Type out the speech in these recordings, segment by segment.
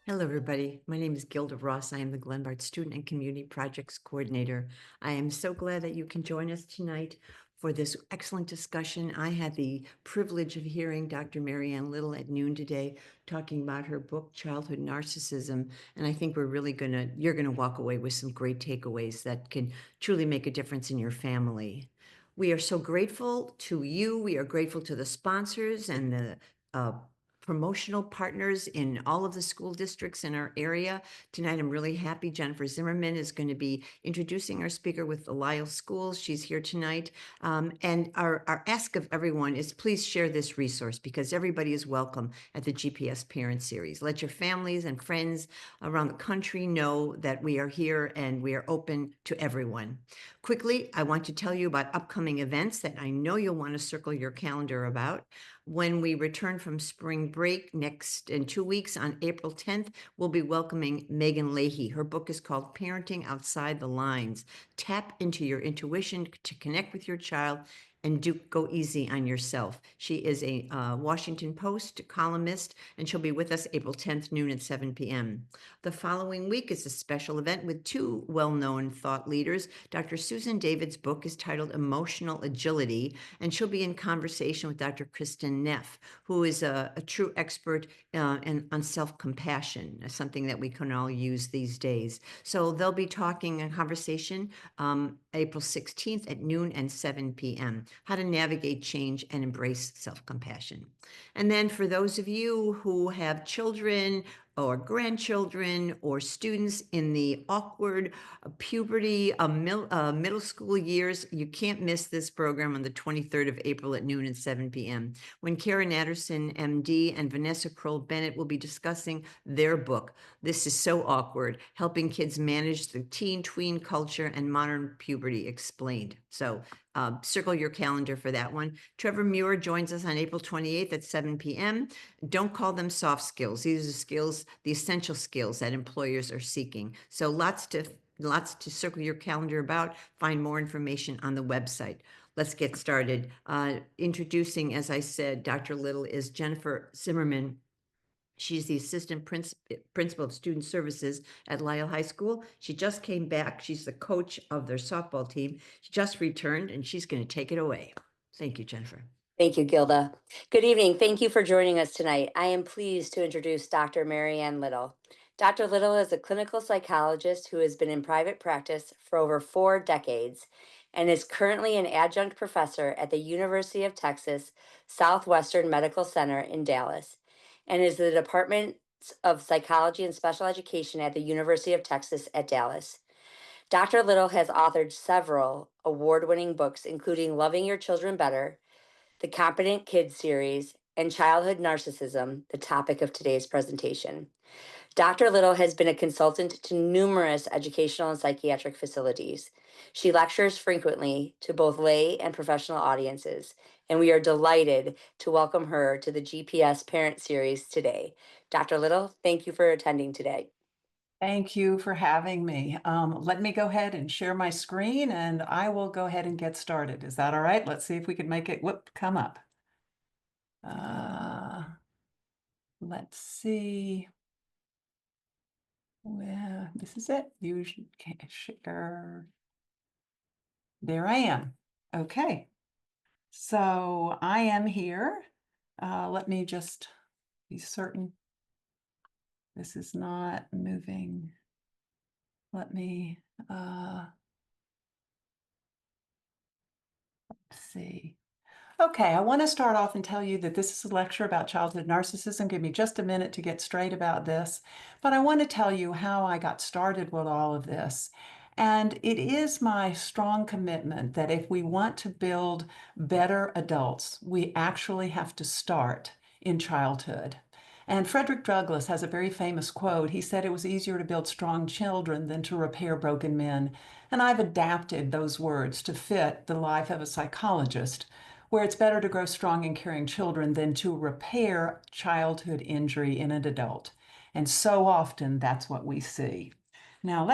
Hello, everybody. My name is Gilda Ross. I am the Glenbard Student and Community Projects Coordinator. I am so glad that you can join us tonight for this excellent discussion. I had the privilege of hearing Dr. Marianne Little at noon today talking about her book, Childhood Narcissism. And I think you're gonna walk away with some great takeaways that can truly make a difference in your family. We are so grateful to you. We are grateful to the sponsors and the promotional partners in all of the school districts in our area. Tonight, I'm really happy Jennifer Zimmerman is going to be introducing our speaker with the Lyle Schools. She's here tonight. And our ask of everyone is please share this resource because everybody is welcome at the GPS Parent Series. Let your families and friends around the country know that we are here and we are open to everyone. Quickly, I want to tell you about upcoming events that I know you'll want to circle your calendar about. When we return from spring break in 2 weeks on April 10th, we'll be welcoming Megan Leahy. Her book is called Parenting Outside the Lines. Tap into your intuition to connect with your child and go easy on yourself. She is a Washington Post columnist, and she'll be with us April 10th, noon at 7 p.m. The following week is a special event with two well-known thought leaders. Dr. Susan David's book is titled Emotional Agility, and she'll be in conversation with Dr. Kristen Neff, who is a true expert on self-compassion, something that we can all use these days. So they'll be talking a conversation April 16th at noon and 7 p.m. How to navigate change and embrace self-compassion. And then for those of you who have children or grandchildren or students in the awkward puberty, middle school years, you can't miss this program on the 23rd of April at noon and 7 p.m. when Karen Anderson, MD, and Vanessa Kroll-Bennett will be discussing their book, This Is So Awkward, Helping Kids Manage the Teen Tween Culture and Modern Puberty Explained. So circle your calendar for that one. Trevor Muir joins us on April 28th at 7 p.m. Don't call them soft skills. These are skills, the essential skills that employers are seeking. So lots to circle your calendar about. Find more information on the website. Let's get started. Introducing, as I said, Dr. Little is Jennifer Zimmerman. She's the assistant principal of student services at Lyle High School. She just came back. She's the coach of their softball team. She just returned, and she's going to take it away. Thank you, Jennifer. Thank you, Gilda. Good evening. Thank you for joining us tonight. I am pleased to introduce Dr. Marianne Little. Dr. Little is a clinical psychologist who has been in private practice for over 4 decades and is currently an adjunct professor at the University of Texas Southwestern Medical Center in Dallas and is the Department of Psychology and Special Education at the University of Texas at Dallas. Dr. Little has authored several award-winning books, including Loving Your Children Better, the Competent Kids series, and Childhood Narcissism, the topic of today's presentation. Dr. Little has been a consultant to numerous educational and psychiatric facilities. She lectures frequently to both lay and professional audiences, and we are delighted to welcome her to the GPS Parent Series today. Dr. Little, thank you for attending today. Thank you for having me. Let me go ahead and share my screen and I will go ahead and get started. Is that all right? Let's see if we can make it come up. Let's see. Well, this is it. You should share. There I am. Okay. So I am here. Let me just be certain this is not moving. Let me let's see. Okay, I want to start off and tell you that this is a lecture about childhood narcissism. Give me just a minute to get straight about this. But I want to tell you how I got started with all of this. And it is my strong commitment that if we want to build better adults, we actually have to start in childhood. And Frederick Douglass has a very famous quote. He said it was easier to build strong children than to repair broken men. And I've adapted those words to fit the life of a psychologist, where it's better to grow strong and caring children than to repair childhood injury in an adult. And so often that's what we see. Now,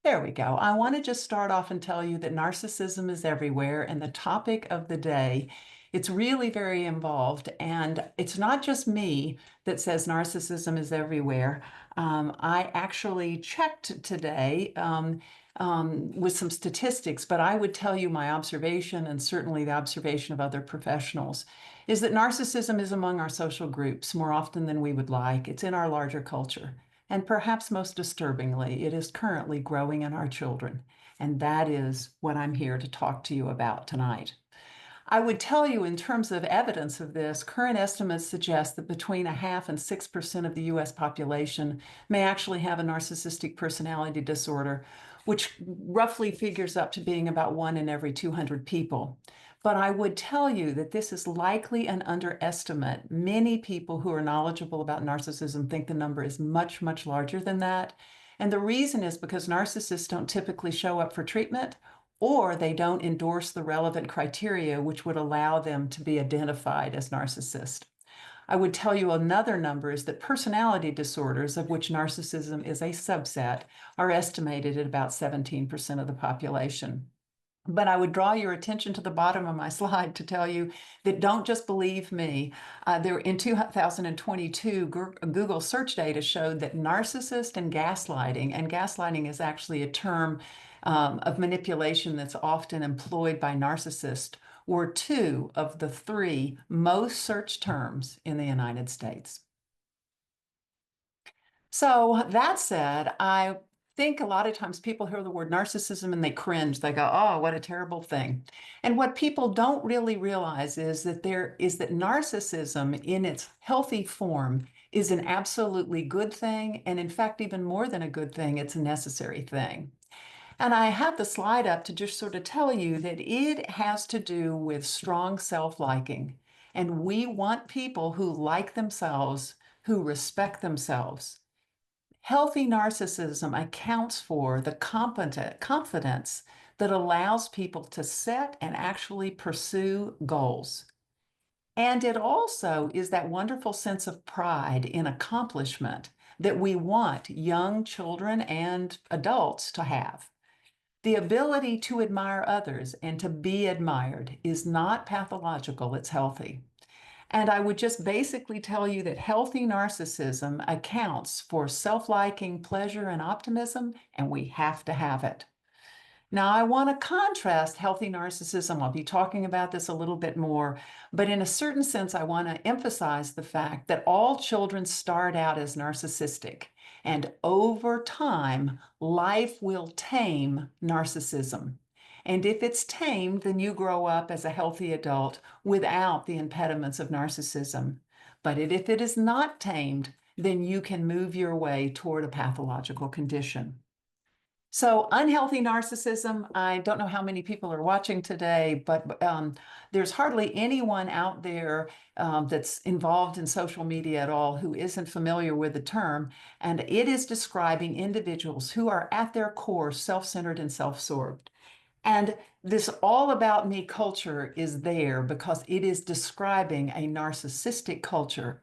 there we go. I want to just start off and tell you that narcissism is everywhere, and the topic of the day, it's really very involved. And it's not just me that says narcissism is everywhere. I actually checked today with some statistics, but I would tell you my observation, and certainly the observation of other professionals, is that narcissism is among our social groups more often than we would like. It's in our larger culture. And perhaps most disturbingly, it is currently growing in our children. And that is what I'm here to talk to you about tonight. I would tell you, in terms of evidence of this, current estimates suggest that between 0.5% and 6% of the US population may actually have a narcissistic personality disorder, which roughly figures up to being about 1 in every 200 people. But I would tell you that this is likely an underestimate. Many people who are knowledgeable about narcissism think the number is much, much larger than that. And the reason is because narcissists don't typically show up for treatment, or they don't endorse the relevant criteria which would allow them to be identified as narcissist. I would tell you another number is that personality disorders, of which narcissism is a subset, are estimated at about 17% of the population. But I would draw your attention to the bottom of my slide to tell you that don't just believe me. In 2022, Google search data showed that narcissist and gaslighting is actually a term of manipulation that's often employed by narcissists, were 2 of the 3 most searched terms in the United States. So that said, I think a lot of times people hear the word narcissism and they cringe. They go, "Oh, what a terrible thing." And what people don't really realize is that narcissism in its healthy form is an absolutely good thing. And in fact, even more than a good thing, it's a necessary thing. And I have the slide up to just sort of tell you that it has to do with strong self-liking. And we want people who like themselves, who respect themselves. Healthy narcissism accounts for the confidence that allows people to set and actually pursue goals. And it also is that wonderful sense of pride in accomplishment that we want young children and adults to have. The ability to admire others and to be admired is not pathological, it's healthy. And I would just basically tell you that healthy narcissism accounts for self-liking, pleasure, and optimism, and we have to have it. Now, I want to contrast healthy narcissism. I'll be talking about this a little bit more, but in a certain sense, I want to emphasize the fact that all children start out as narcissistic, and over time, life will tame narcissism. And if it's tamed, then you grow up as a healthy adult without the impediments of narcissism. But if it is not tamed, then you can move your way toward a pathological condition. So unhealthy narcissism, I don't know how many people are watching today, but there's hardly anyone out there that's involved in social media at all who isn't familiar with the term. And it is describing individuals who are at their core self-centered and self-absorbed. And this all about me culture is there because it is describing a narcissistic culture.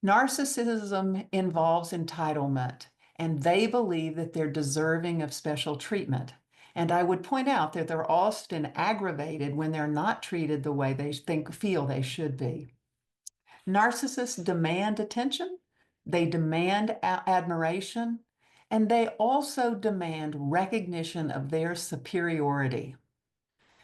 Narcissism involves entitlement, and they believe that they're deserving of special treatment. And I would point out that they're often aggravated when they're not treated the way they feel they should be. Narcissists demand attention, they demand admiration, and they also demand recognition of their superiority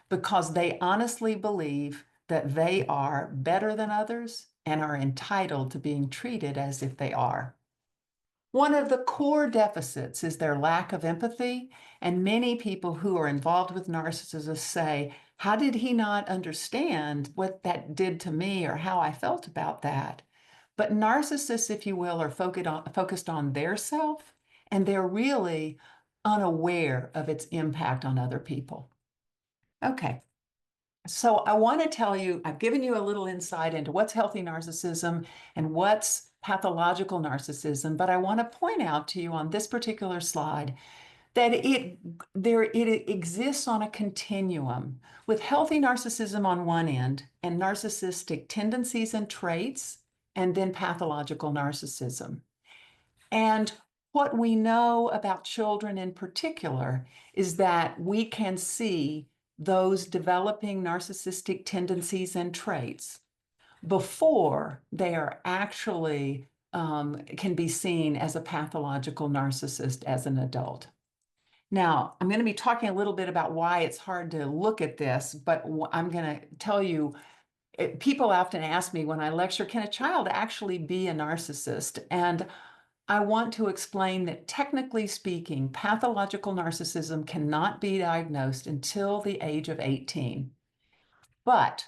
because they honestly believe that they are better than others and are entitled to being treated as if they are. One of the core deficits is their lack of empathy, and many people who are involved with narcissists say, "How did he not understand what that did to me or how I felt about that?" But narcissists, if you will, are focused on their self, and they're really unaware of its impact on other people. Okay. So I want to tell you, I've given you a little insight into what's healthy narcissism and what's pathological narcissism, but I want to point out to you on this particular slide that it exists on a continuum with healthy narcissism on one end and narcissistic tendencies and traits, and then pathological narcissism. And what we know about children in particular is that we can see those developing narcissistic tendencies and traits before they are actually can be seen as a pathological narcissist as an adult. Now, I'm going to be talking a little bit about why it's hard to look at this, but I'm going to tell you, people often ask me when I lecture, can a child actually be a narcissist? And I want to explain that technically speaking, pathological narcissism cannot be diagnosed until the age of 18. But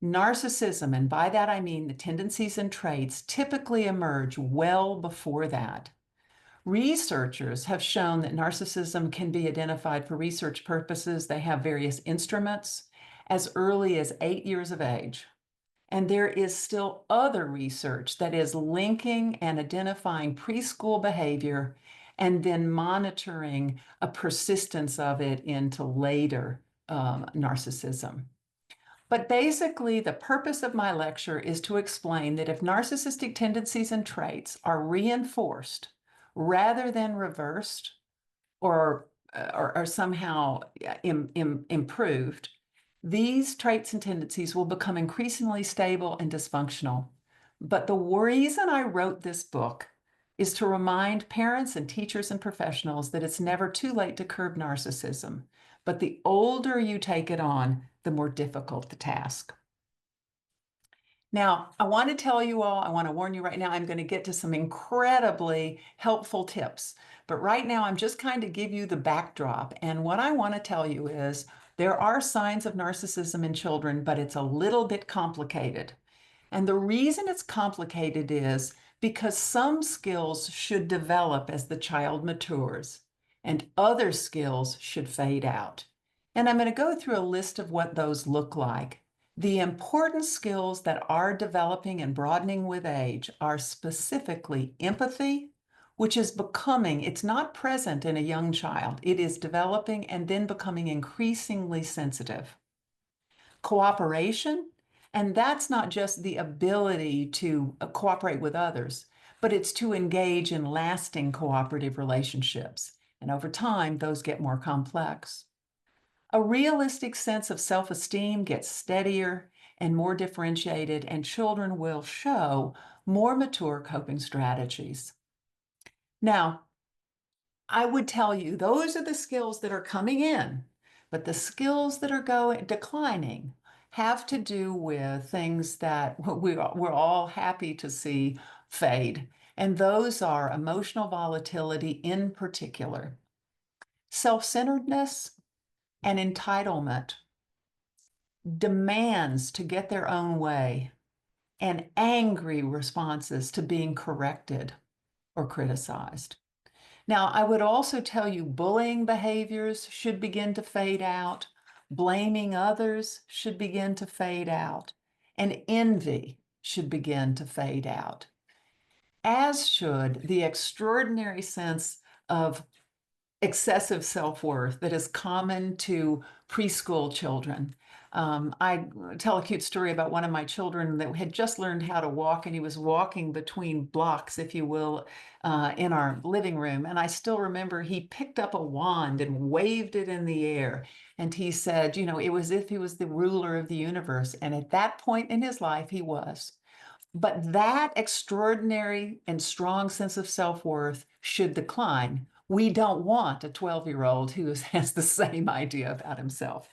narcissism, and by that I mean the tendencies and traits, typically emerge well before that. Researchers have shown that narcissism can be identified for research purposes. They have various instruments as early as 8 years of age. And there is still other research that is linking and identifying preschool behavior and then monitoring a persistence of it into later narcissism. But basically, the purpose of my lecture is to explain that if narcissistic tendencies and traits are reinforced rather than reversed or somehow improved, these traits and tendencies will become increasingly stable and dysfunctional. But the reason I wrote this book is to remind parents and teachers and professionals that it's never too late to curb narcissism. But the older you take it on, the more difficult the task. Now, I want to tell you all, I want to warn you right now, I'm going to get to some incredibly helpful tips. But right now, I'm just kind of give you the backdrop. And what I want to tell you is there are signs of narcissism in children, but it's a little bit complicated. And the reason it's complicated is because some skills should develop as the child matures, and other skills should fade out. And I'm going to go through a list of what those look like. The important skills that are developing and broadening with age are specifically empathy, which is becoming, it's not present in a young child. It is developing and then becoming increasingly sensitive. Cooperation, and that's not just the ability to cooperate with others, but it's to engage in lasting cooperative relationships. And over time, those get more complex. A realistic sense of self-esteem gets steadier and more differentiated, and children will show more mature coping strategies. Now, I would tell you those are the skills that are coming in, but the skills that are declining have to do with things that we're all happy to see fade. And those are emotional volatility in particular, self-centeredness, and entitlement, demands to get their own way, and angry responses to being corrected or criticized. Now, I would also tell you bullying behaviors should begin to fade out, blaming others should begin to fade out, and envy should begin to fade out, as should the extraordinary sense of excessive self-worth that is common to preschool children. I tell a cute story about one of my children that had just learned how to walk, and he was walking between blocks, if you will, in our living room. And I still remember he picked up a wand and waved it in the air. And he said, you know, it was as if he was the ruler of the universe. And at that point in his life, he was. But that extraordinary and strong sense of self-worth should decline. We don't want a 12-year-old who has the same idea about himself.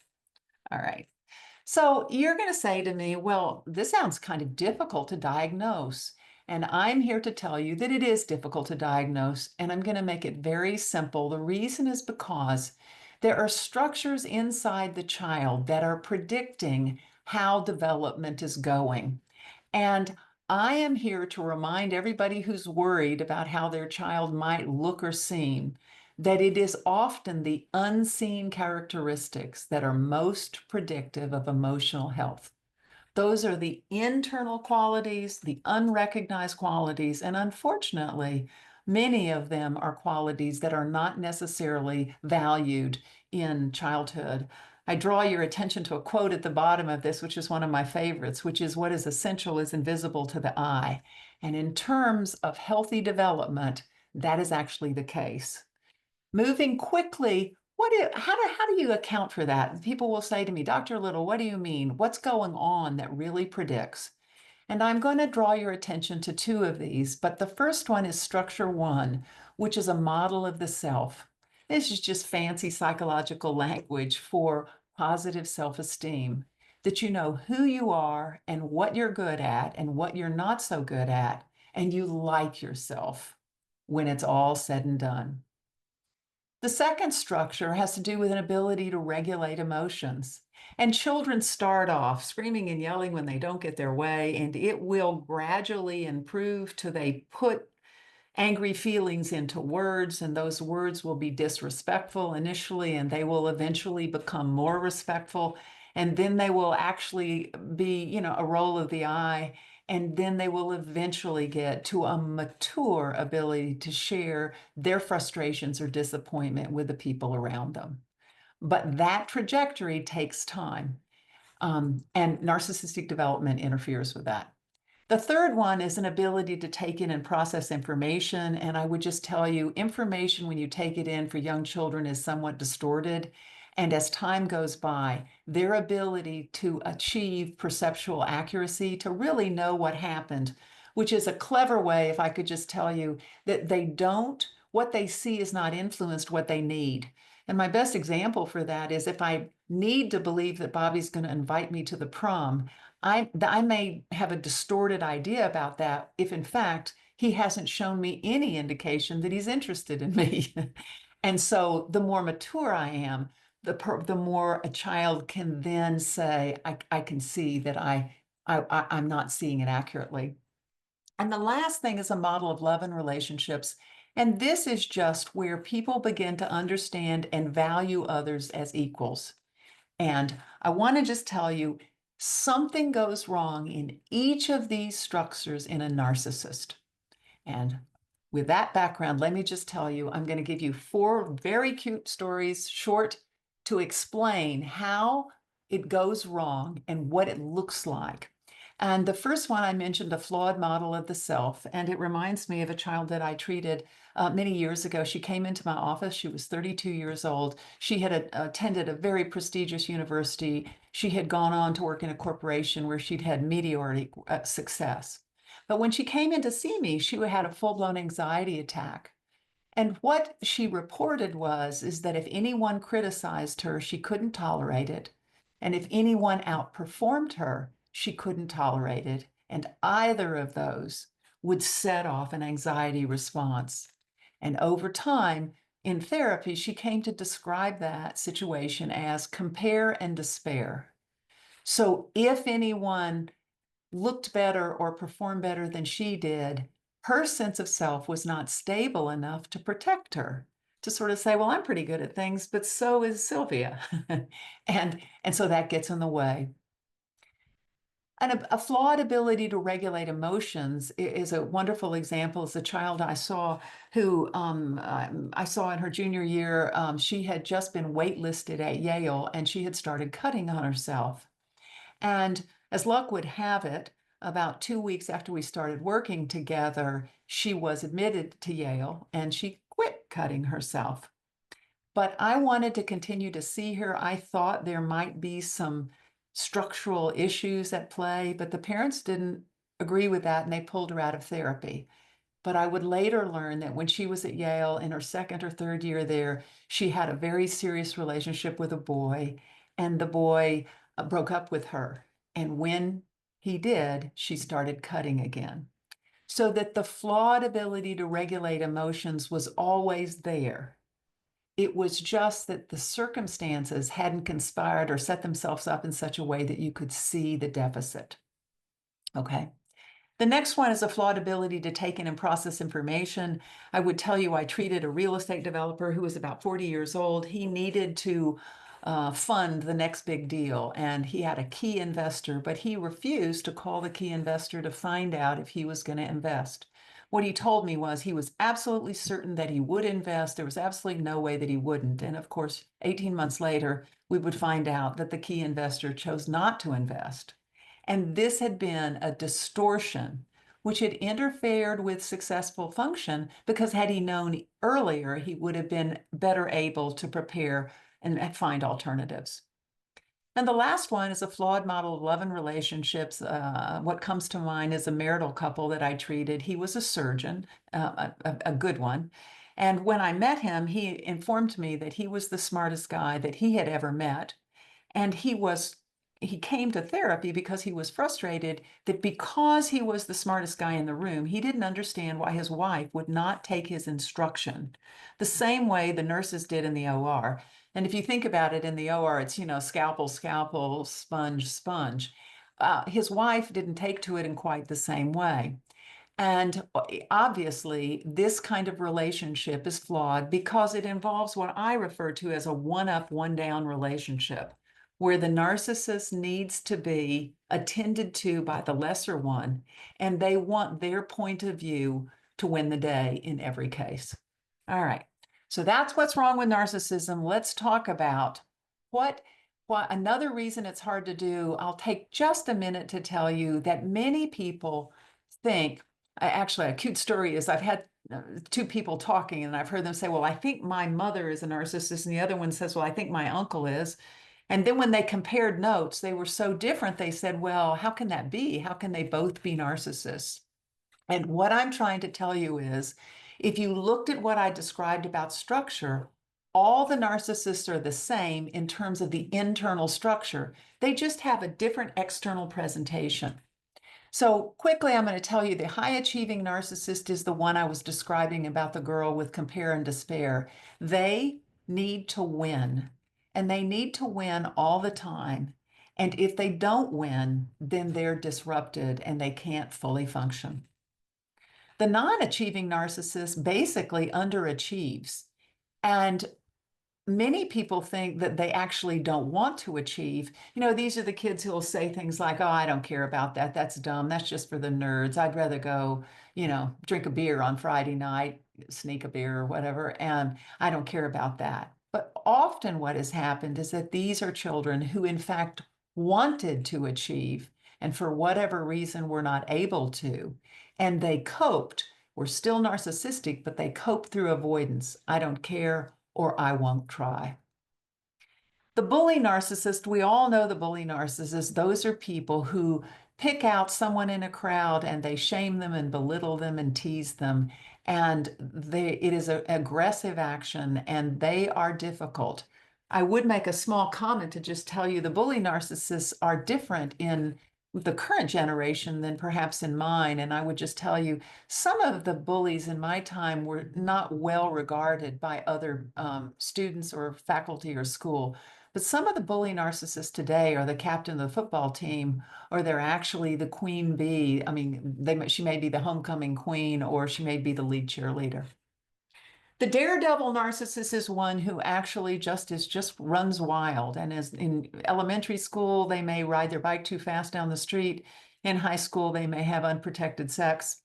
All right. So you're going to say to me, well, this sounds kind of difficult to diagnose. And I'm here to tell you that it is difficult to diagnose, and I'm going to make it very simple. The reason is because there are structures inside the child that are predicting how development is going. And I am here to remind everybody who's worried about how their child might look or seem that it is often the unseen characteristics that are most predictive of emotional health. Those are the internal qualities, the unrecognized qualities, and unfortunately, many of them are qualities that are not necessarily valued in childhood. I draw your attention to a quote at the bottom of this, which is one of my favorites, which is, "What is essential is invisible to the eye." And in terms of healthy development, that is actually the case. Moving quickly, how do you account for that? People will say to me, "Dr. Little, what do you mean? What's going on that really predicts?" And I'm going to draw your attention to two of these, but the first one is structure one, which is a model of the self. This is just fancy psychological language for positive self-esteem, that you know who you are and what you're good at and what you're not so good at, and you like yourself when it's all said and done. The second structure has to do with an ability to regulate emotions. And children start off screaming and yelling when they don't get their way, and it will gradually improve till they put angry feelings into words, and those words will be disrespectful initially, and they will eventually become more respectful. And then they will actually be, a roll of the eye. And then they will eventually get to a mature ability to share their frustrations or disappointment with the people around them. But that trajectory takes time. And narcissistic development interferes with that. The third one is an ability to take in and process information. And I would just tell you, information when you take it in for young children is somewhat distorted. And as time goes by, their ability to achieve perceptual accuracy, to really know what happened, which is a clever way, if I could just tell you, that what they see is not influenced what they need. And my best example for that is if I need to believe that Bobby's going to invite me to the prom, I may have a distorted idea about that if, in fact, he hasn't shown me any indication that he's interested in me. And so the more mature I am, the more a child can then say, I can see that I'm not seeing it accurately. And the last thing is a model of love and relationships. And this is just where people begin to understand and value others as equals. And I want to just tell you, something goes wrong in each of these structures in a narcissist. And with that background, let me just tell you, I'm going to give you 4 very cute stories, short, to explain how it goes wrong and what it looks like. And the first one I mentioned, a flawed model of the self, and it reminds me of a child that I treated many years ago. She came into my office. She was 32 years old. She had attended a very prestigious university. She had gone on to work in a corporation where she'd had meteoric success. But when she came in to see me, she had a full-blown anxiety attack. And what she reported is that if anyone criticized her, she couldn't tolerate it. And if anyone outperformed her, she couldn't tolerate it. And either of those would set off an anxiety response. And over time, in therapy, she came to describe that situation as compare and despair. So if anyone looked better or performed better than she did, her sense of self was not stable enough to protect her, to sort of say, well, I'm pretty good at things, but so is Sylvia. and so that gets in the way. And a flawed ability to regulate emotions is a wonderful example. As a child I saw who I saw in her junior year, she had just been waitlisted at Yale and she had started cutting on herself. And as luck would have it, about 2 weeks after we started working together, she was admitted to Yale and she quit cutting herself. But I wanted to continue to see her. I thought there might be some structural issues at play, but the parents didn't agree with that and they pulled her out of therapy. But I would later learn that when she was at Yale in her second or third year there, she had a very serious relationship with a boy, and the boy broke up with her. And when he did, she started cutting again. So that the flawed ability to regulate emotions was always there. It was just that the circumstances hadn't conspired or set themselves up in such a way that you could see the deficit. Okay. The next one is a flawed ability to take in and process information. I would tell you I treated a real estate developer who was about 40 years old. He needed to fund the next big deal, and he had a key investor, but he refused to call the key investor to find out if he was going to invest. What he told me was he was absolutely certain that he would invest. There was absolutely no way that he wouldn't. And of course, 18 months later, we would find out that the key investor chose not to invest. And this had been a distortion which had interfered with successful function, because had he known earlier, he would have been better able to prepare and find alternatives. And the last one is a flawed model of love and relationships. What comes to mind is a marital couple that I treated. He was a surgeon, a good one. And when I met him, he informed me that he was the smartest guy that he had ever met. And he came to therapy because he was frustrated that because he was the smartest guy in the room, he didn't understand why his wife would not take his instruction the same way the nurses did in the OR. And if you think about it, in the OR, it's, scalpel, scalpel, sponge, sponge. His wife didn't take to it in quite the same way. And obviously, this kind of relationship is flawed because it involves what I refer to as a one-up, one-down relationship, where the narcissist needs to be attended to by the lesser one, and they want their point of view to win the day in every case. All right, so that's what's wrong with narcissism. Let's talk about what another reason it's hard to do. I'll take just a minute to tell you that many people think, actually, a cute story is I've had two people talking, and I've heard them say, well, I think my mother is a narcissist. And the other one says, well, I think my uncle is. And then when they compared notes, they were so different. They said, well, how can that be? How can they both be narcissists? And what I'm trying to tell you is, if you looked at what I described about structure, all the narcissists are the same in terms of the internal structure. They just have a different external presentation. So quickly, I'm going to tell you the high achieving narcissist is the one I was describing about the girl with compare and despair. They need to win, and they need to win all the time. And if they don't win, then they're disrupted and they can't fully function. The non-achieving narcissist basically underachieves. And many people think that they actually don't want to achieve. These are the kids who will say things like, oh, I don't care about that. That's dumb. That's just for the nerds. I'd rather go, drink a beer on Friday night, sneak a beer or whatever, and I don't care about that. But often what has happened is that these are children who, in fact, wanted to achieve, and for whatever reason were not able to, and they coped. We're still narcissistic, but they cope through avoidance. I don't care, or I won't try. The bully narcissist, we all know the bully narcissist. Those are people who pick out someone in a crowd and they shame them and belittle them and tease them. And it is an aggressive action, and they are difficult. I would make a small comment to just tell you the bully narcissists are different in the current generation than perhaps in mine. And I would just tell you, some of the bullies in my time were not well regarded by other students or faculty or school. But some of the bully narcissists today are the captain of the football team, or they're actually the queen bee. I mean, she may be the homecoming queen, or she may be the lead cheerleader. The daredevil narcissist is one who actually just runs wild. And as in elementary school, they may ride their bike too fast down the street. In high school, they may have unprotected sex.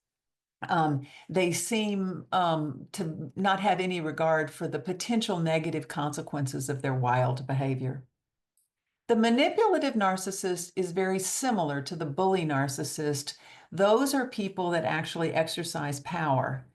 They seem to not have any regard for the potential negative consequences of their wild behavior. The manipulative narcissist is very similar to the bully narcissist. Those are people that actually exercise power.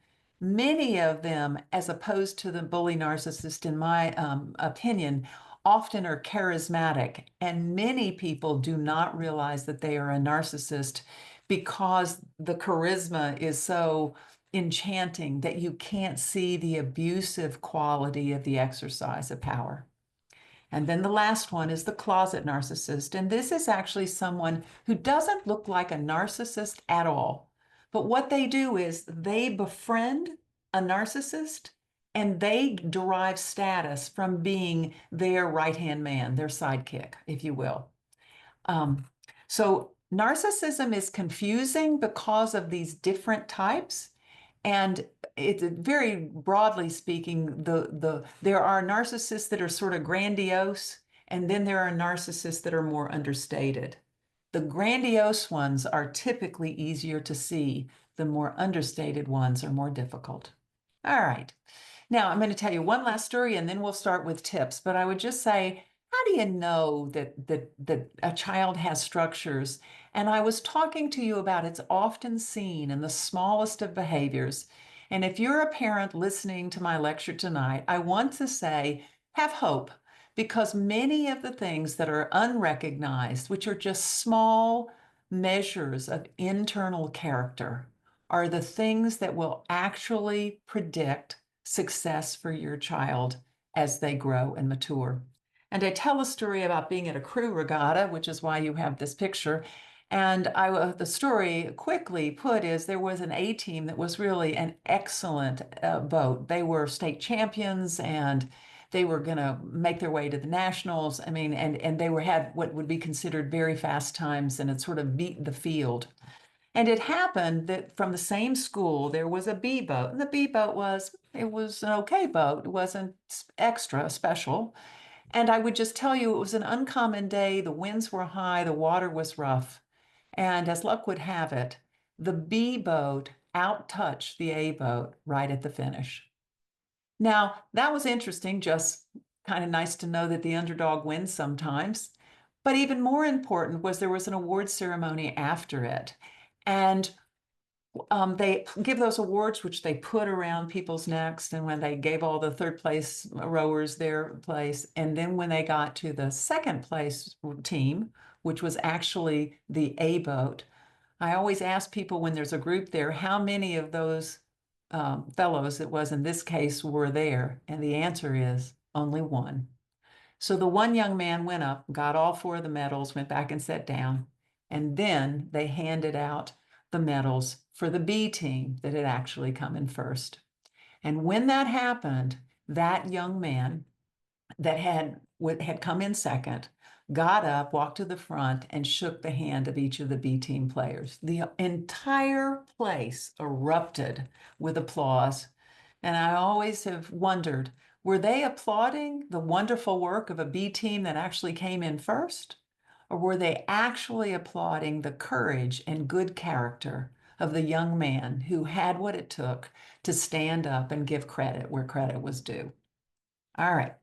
Many of them, as opposed to the bully narcissist, in my opinion, often are charismatic. And many people do not realize that they are a narcissist because the charisma is so enchanting that you can't see the abusive quality of the exercise of power. And then the last one is the closet narcissist. And this is actually someone who doesn't look like a narcissist at all. But what they do is they befriend a narcissist, and they derive status from being their right-hand man, their sidekick, if you will. So narcissism is confusing because of these different types. And it's very broadly speaking, there are narcissists that are sort of grandiose, and then there are narcissists that are more understated. The grandiose ones are typically easier to see. The more understated ones are more difficult. All right. Now, I'm going to tell you one last story and then we'll start with tips. But I would just say, how do you know that a child has structures? And I was talking to you about it's often seen in the smallest of behaviors. And if you're a parent listening to my lecture tonight, I want to say, have hope, because many of the things that are unrecognized, which are just small measures of internal character, are the things that will actually predict success for your child as they grow and mature. And I tell a story about being at a crew regatta, which is why you have this picture. And the story quickly put is there was an A team that was really an excellent boat. They were state champions and they were going to make their way to the nationals. I mean, and they had what would be considered very fast times, and it sort of beat the field. And it happened that from the same school, there was a B boat. And the B boat it was an okay boat. It wasn't extra special. And I would just tell you, it was an uncommon day. The winds were high, the water was rough. And as luck would have it, the B boat outtouched the A boat right at the finish. Now, that was interesting, just kind of nice to know that the underdog wins sometimes. But even more important was there was an award ceremony after it. And they give those awards, which they put around people's necks. And when they gave all the third place rowers their place, and then when they got to the second place team, which was actually the A boat, I always ask people when there's a group there, how many of those fellows it was in this case were there? And the answer is only one. So the one young man went up, got all four of the medals, went back and sat down, and then they handed out the medals for the B team that had actually come in first. And when that happened, that young man that had come in second got up, walked to the front, and shook the hand of each of the B team players. The entire place erupted with applause. And I always have wondered, were they applauding the wonderful work of a B team that actually came in first? Or were they actually applauding the courage and good character of the young man who had what it took to stand up and give credit where credit was due? All right.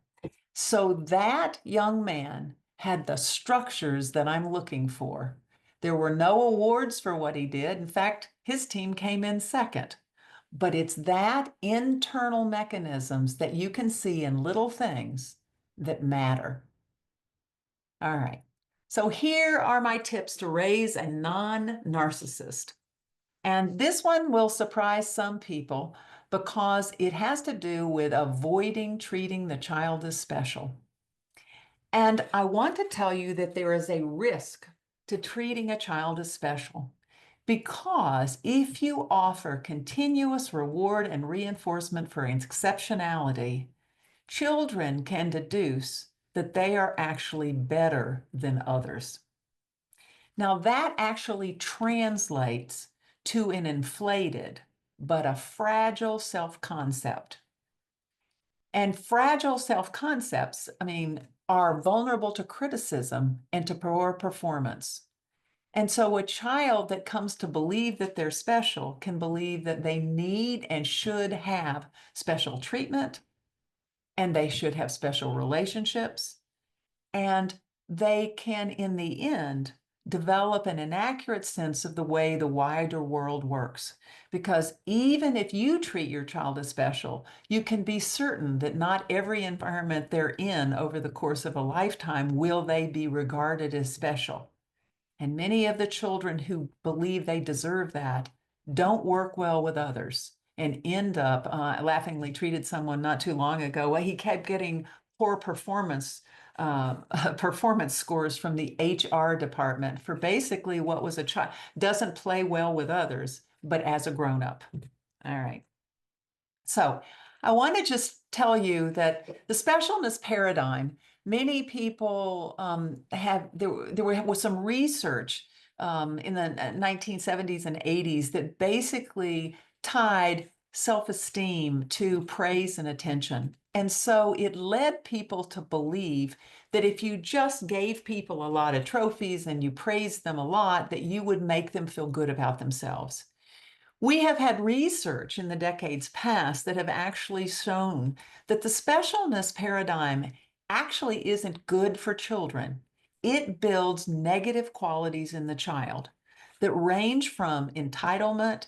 So that young man had the structures that I'm looking for. There were no awards for what he did. In fact, his team came in second. But it's that internal mechanisms that you can see in little things that matter. All right. So here are my tips to raise a non-narcissist. And this one will surprise some people because it has to do with avoiding treating the child as special. And I want to tell you that there is a risk to treating a child as special, because if you offer continuous reward and reinforcement for exceptionality, children can deduce that they are actually better than others. Now, that actually translates to an inflated but a fragile self-concept. And fragile self-concepts, are vulnerable to criticism and to poor performance. And so a child that comes to believe that they're special can believe that they need and should have special treatment, and they should have special relationships, and they can, in the end, develop an inaccurate sense of the way the wider world works. Because even if you treat your child as special, you can be certain that not every environment they're in over the course of a lifetime will they be regarded as special. And many of the children who believe they deserve that don't work well with others and end up laughingly treated someone not too long ago. Well, he kept getting poor performance scores from the HR department for basically what was a child, doesn't play well with others, but as a grown-up. All right. So I want to just tell you that the specialness paradigm, many people there was some research in the 1970s and 80s that basically tied self-esteem to praise and attention. And so it led people to believe that if you just gave people a lot of trophies and you praised them a lot, that you would make them feel good about themselves. We have had research in the decades past that have actually shown that the specialness paradigm actually isn't good for children. It builds negative qualities in the child that range from entitlement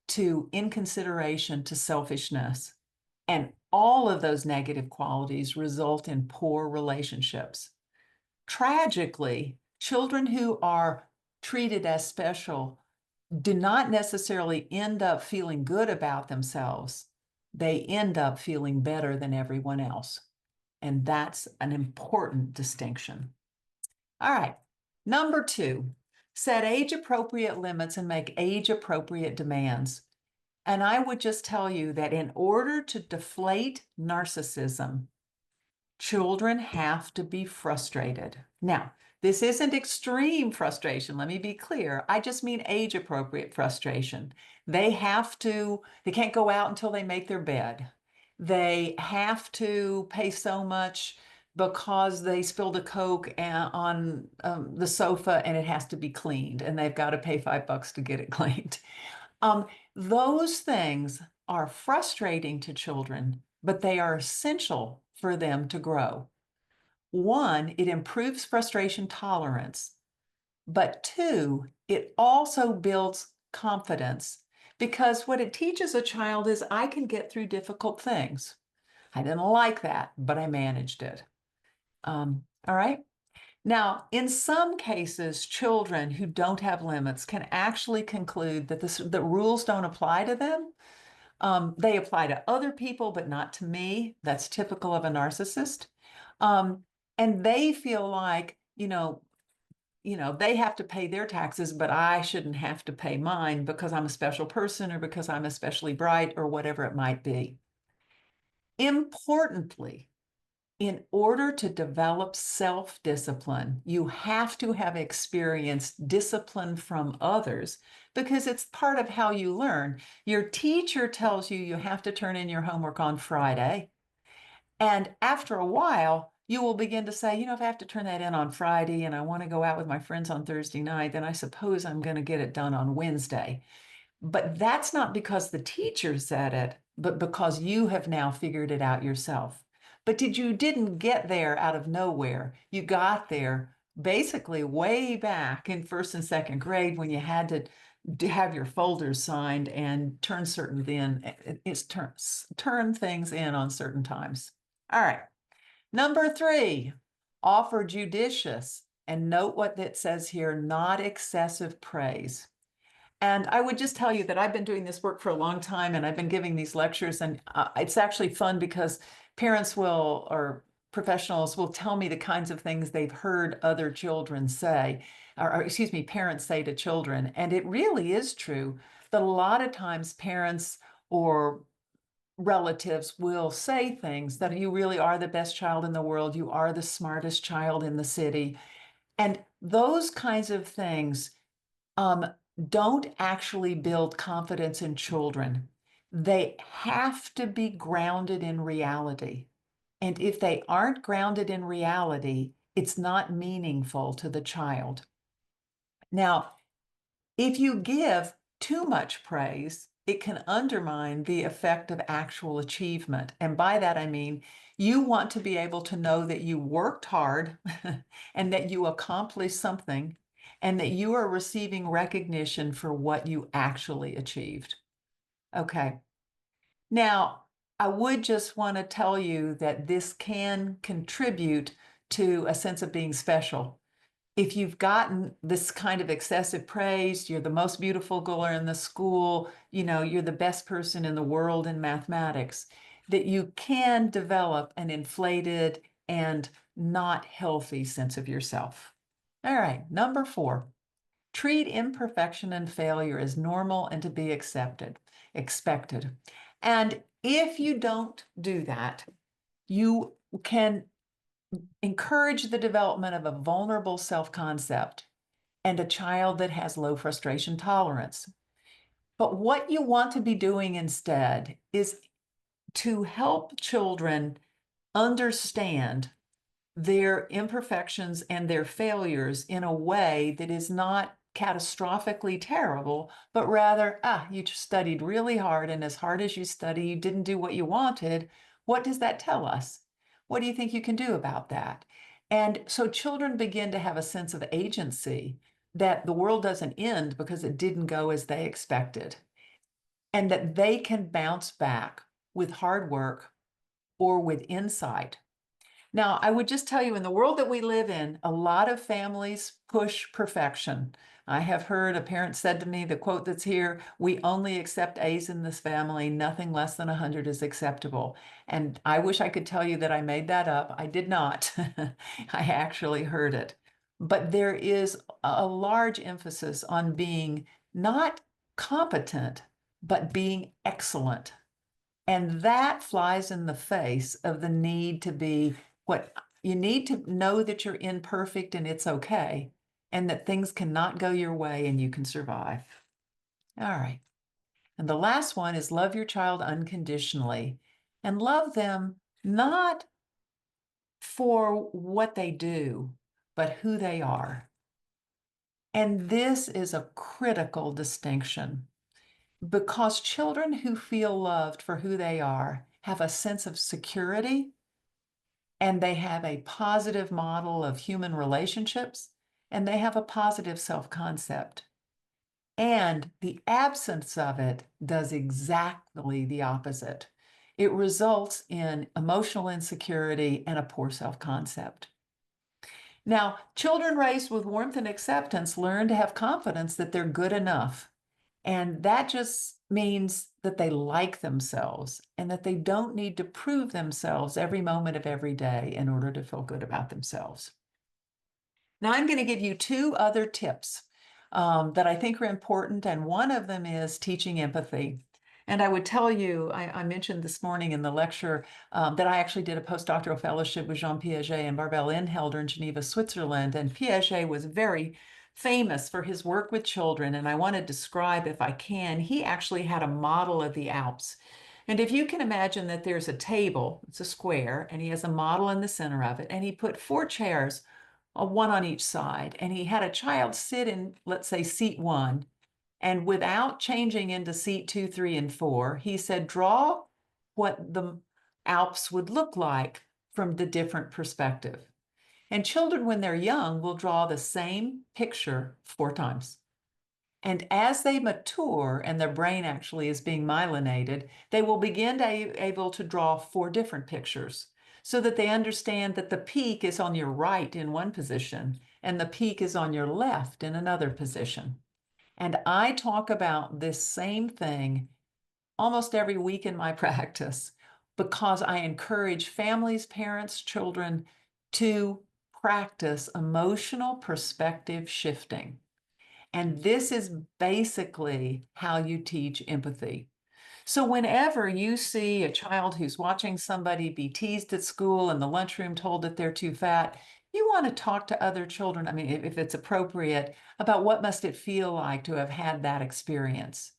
to inconsideration to selfishness. And all of those negative qualities result in poor relationships. Tragically, children who are treated as special do not necessarily end up feeling good about themselves. They end up feeling better than everyone else. And that's an important distinction. All right. Number 2, set age-appropriate limits and make age-appropriate demands. And I would just tell you that in order to deflate narcissism, children have to be frustrated. Now, this isn't extreme frustration. Let me be clear. I just mean age-appropriate frustration. They can't go out until they make their bed. They have to pay so much because they spilled a Coke on the sofa and it has to be cleaned, and they've got to pay $5 to get it cleaned. Those things are frustrating to children, but they are essential for them to grow. 1, it improves frustration tolerance, but 2, it also builds confidence, because what it teaches a child is I can get through difficult things. I didn't like that, but I managed it. All right. Now, in some cases, children who don't have limits can actually conclude that the rules don't apply to them. They apply to other people, but not to me. That's typical of a narcissist. And they feel like, they have to pay their taxes, but I shouldn't have to pay mine because I'm a special person or because I'm especially bright or whatever it might be. Importantly, in order to develop self-discipline, you have to have experienced discipline from others because it's part of how you learn. Your teacher tells you have to turn in your homework on Friday. And after a while, you will begin to say, if I have to turn that in on Friday and I want to go out with my friends on Thursday night, then I suppose I'm going to get it done on Wednesday. But that's not because the teacher said it, but because you have now figured it out yourself. But you didn't get there out of nowhere. You got there basically way back in 1st and 2nd grade when you had to have your folders signed and turn things in on certain times. All right. Number 3, offer judicious, and note what it says here, not excessive praise. And I would just tell you that I've been doing this work for a long time, and I've been giving these lectures, and it's actually fun because parents or professionals will tell me the kinds of things they've heard other children say, or excuse me, parents say to children. And it really is true that a lot of times parents or relatives will say things that you really are the best child in the world, you are the smartest child in the city. And those kinds of things don't actually build confidence in children. They have to be grounded in reality. And if they aren't grounded in reality, it's not meaningful to the child. Now, if you give too much praise, it can undermine the effect of actual achievement. And by that, I mean, you want to be able to know that you worked hard and that you accomplished something and that you are receiving recognition for what you actually achieved. Okay. Now, I would just want to tell you that this can contribute to a sense of being special. If you've gotten this kind of excessive praise, you're the most beautiful girl in the school, you're the best person in the world in mathematics, that you can develop an inflated and not healthy sense of yourself. All right, number 4, treat imperfection and failure as normal and to be expected. And if you don't do that, you can encourage the development of a vulnerable self-concept. and a child that has low frustration tolerance. But what you want to be doing instead is to help children understand their imperfections and their failures in a way that is not catastrophically terrible, but rather, you studied really hard, and as hard as you study, you didn't do what you wanted. What does that tell us? What do you think you can do about that? And so children begin to have a sense of agency, that the world doesn't end because it didn't go as they expected, and that they can bounce back with hard work or with insight. Now, I would just tell you, in the world that we live in, a lot of families push perfection. I have heard a parent said to me, the quote that's here, "We only accept A's in this family. Nothing less than 100 is acceptable." And I wish I could tell you that I made that up. I did not. I actually heard it. But there is a large emphasis on being not competent, but being excellent. And that flies in the face of the need to be what you need to know, that you're imperfect and it's okay, and that things cannot go your way and you can survive. All right. And the last one is love your child unconditionally, and love them not for what they do, but who they are. And this is a critical distinction, because children who feel loved for who they are have a sense of security, and they have a positive model of human relationships, and they have a positive self-concept. And the absence of it does exactly the opposite. It results in emotional insecurity and a poor self-concept. Now, children raised with warmth and acceptance learn to have confidence that they're good enough. And that just means that they like themselves, and that they don't need to prove themselves every moment of every day in order to feel good about themselves. Now, I'm going to give you two other tips that I think are important, and one of them is teaching empathy. And I would tell you, I mentioned this morning in the lecture that I actually did a postdoctoral fellowship with Jean Piaget and Barbel Inhelder in Geneva, Switzerland. And Piaget was very famous for his work with children. And I want to describe, if I can, he actually had a model of the Alps. And if you can imagine that there's a table, it's a square, and he has a model in the center of it, and he put 4 chairs, one on each side, and he had a child sit in, let's say, seat 1. And without changing into seat 2, 3, and 4, he said, draw what the Alps would look like from the different perspective. And children, when they're young, will draw the same picture 4 times. And as they mature and their brain actually is being myelinated, they will begin to able to draw 4 different pictures, so that they understand that the peak is on your right in one position and the peak is on your left in another position. And I talk about this same thing almost every week in my practice, because I encourage families, parents, children to practice emotional perspective shifting. And this is basically how you teach empathy. So whenever you see a child who's watching somebody be teased at school, in the lunchroom told that they're too fat, you want to talk to other children, I mean, if it's appropriate, about what must it feel like to have had that experience.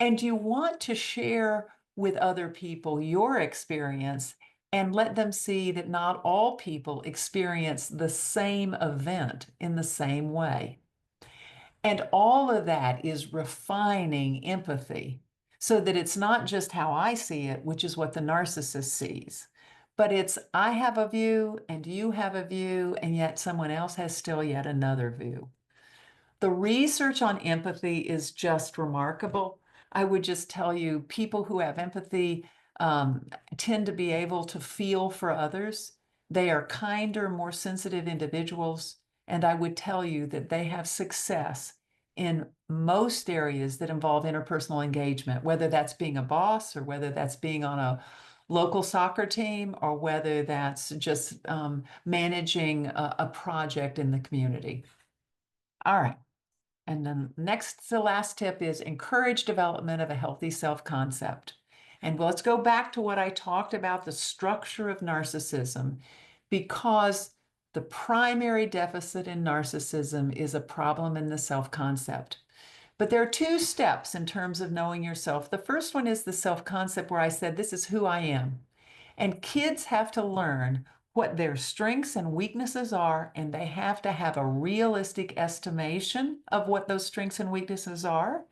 And you want to share with other people your experience, and let them see that not all people experience the same event in the same way. And all of that is refining empathy, so that it's not just how I see it, which is what the narcissist sees, but it's I have a view and you have a view, and yet someone else has still yet another view. The research on empathy is just remarkable. I would just tell you, people who have empathy tend to be able to feel for others. They are kinder, more sensitive individuals. And I would tell you that they have success in most areas that involve interpersonal engagement, whether that's being a boss, or whether that's being on a local soccer team, or whether that's just managing a project in the community. All right. And then next, the last tip is encourage development of a healthy self-concept. And let's go back to what I talked about, the structure of narcissism, because The primary deficit in narcissism is a problem in the self-concept. But there are two steps in terms of knowing yourself. The first one is the self-concept, where I said, this is who I am. And kids have to learn what their strengths and weaknesses are, and they have to have a realistic estimation of what those strengths and weaknesses are.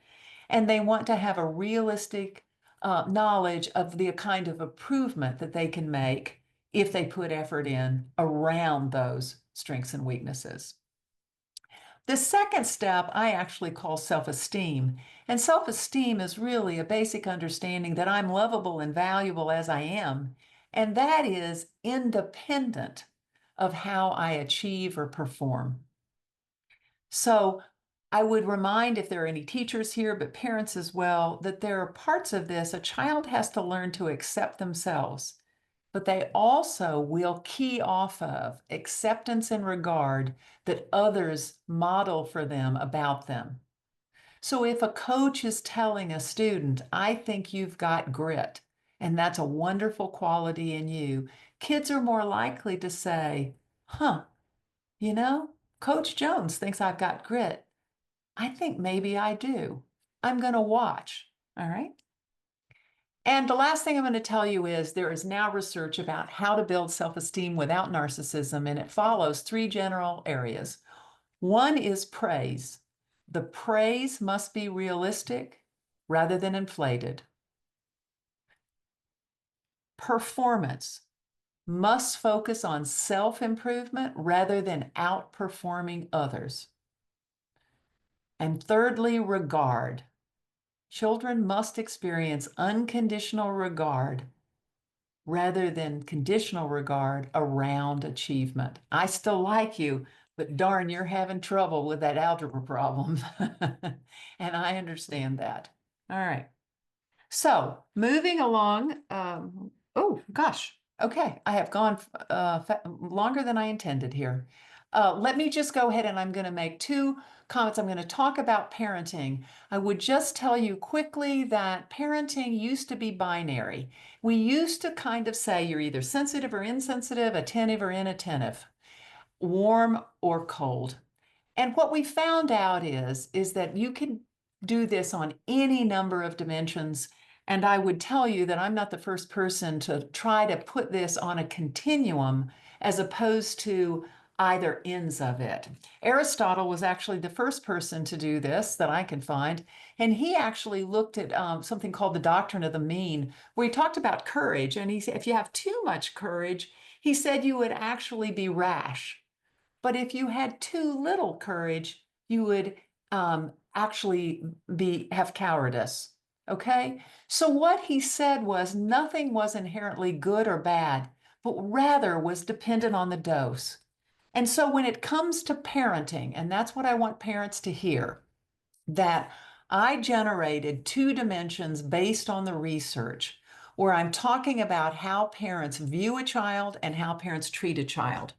And they want to have a realistic knowledge of the kind of improvement that they can make if they put effort in around those strengths and weaknesses. The second step I actually call self-esteem. And self-esteem is really a basic understanding that I'm lovable and valuable as I am. And that is independent of how I achieve or perform. So I would remind, if there are any teachers here, but parents as well, that there are parts of this. A child has to learn to accept themselves, but they also will key off of acceptance and regard that others model for them about them. So if a coach is telling a student, I think you've got grit, and that's a wonderful quality in you, kids are more likely to say, huh, you know, Coach Jones thinks I've got grit. I think maybe I do. I'm going to watch. All right. And the last thing I'm going to tell you is there is now research about how to build self-esteem without narcissism, and it follows three general areas. One is praise. The praise must be realistic rather than inflated. Performance must focus on self-improvement rather than outperforming others. And thirdly, regard. Children must experience unconditional regard rather than conditional regard around achievement. I still like you, but darn, you're having trouble with that algebra problem. And I understand that. All right. So moving along, oh gosh, okay, I have gone longer than I intended here. Let me just go ahead, and I'm going to make two comments. I'm going to talk about parenting. I would just tell you quickly that parenting used to be binary. We used to kind of say you're either sensitive or insensitive, attentive or inattentive, warm or cold. And what we found out is that you can do this on any number of dimensions. And I would tell you that I'm not the first person to try to put this on a continuum as opposed to either ends of it. Aristotle was actually the first person to do this that I can find. And he actually looked at something called the doctrine of the mean, where he talked about courage. And he said, if you have too much courage, he said you would actually be rash. But if you had too little courage, you would actually have cowardice. Okay? So what he said was nothing was inherently good or bad, but rather was dependent on the dose. And so when it comes to parenting, and that's what I want parents to hear, that I generated two dimensions based on the research, where I'm talking about how parents view a child and how parents treat a child.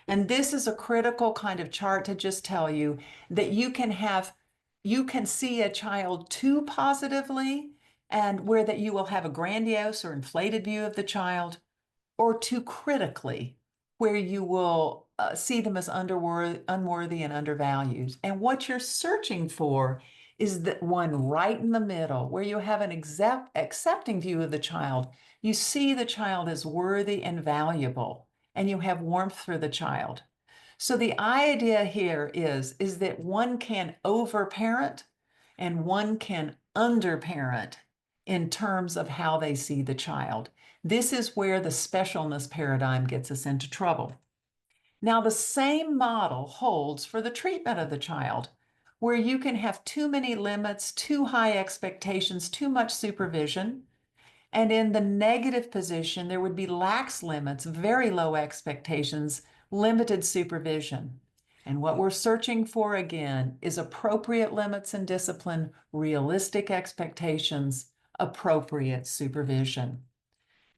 And this is a critical kind of chart to just tell you that you can see a child too positively, and where that you will have a grandiose or inflated view of the child, or too critically, where you will see them as unworthy and undervalued. And what you're searching for is that one right in the middle, where you have an accepting view of the child. You see the child as worthy and valuable, and you have warmth for the child. So the idea here is that one can overparent and one can underparent in terms of how they see the child. This is where the specialness paradigm gets us into trouble. Now, the same model holds for the treatment of the child, where you can have too many limits, too high expectations, too much supervision. And in the negative position, there would be lax limits, very low expectations, limited supervision. And what we're searching for again is appropriate limits and discipline, realistic expectations, appropriate supervision.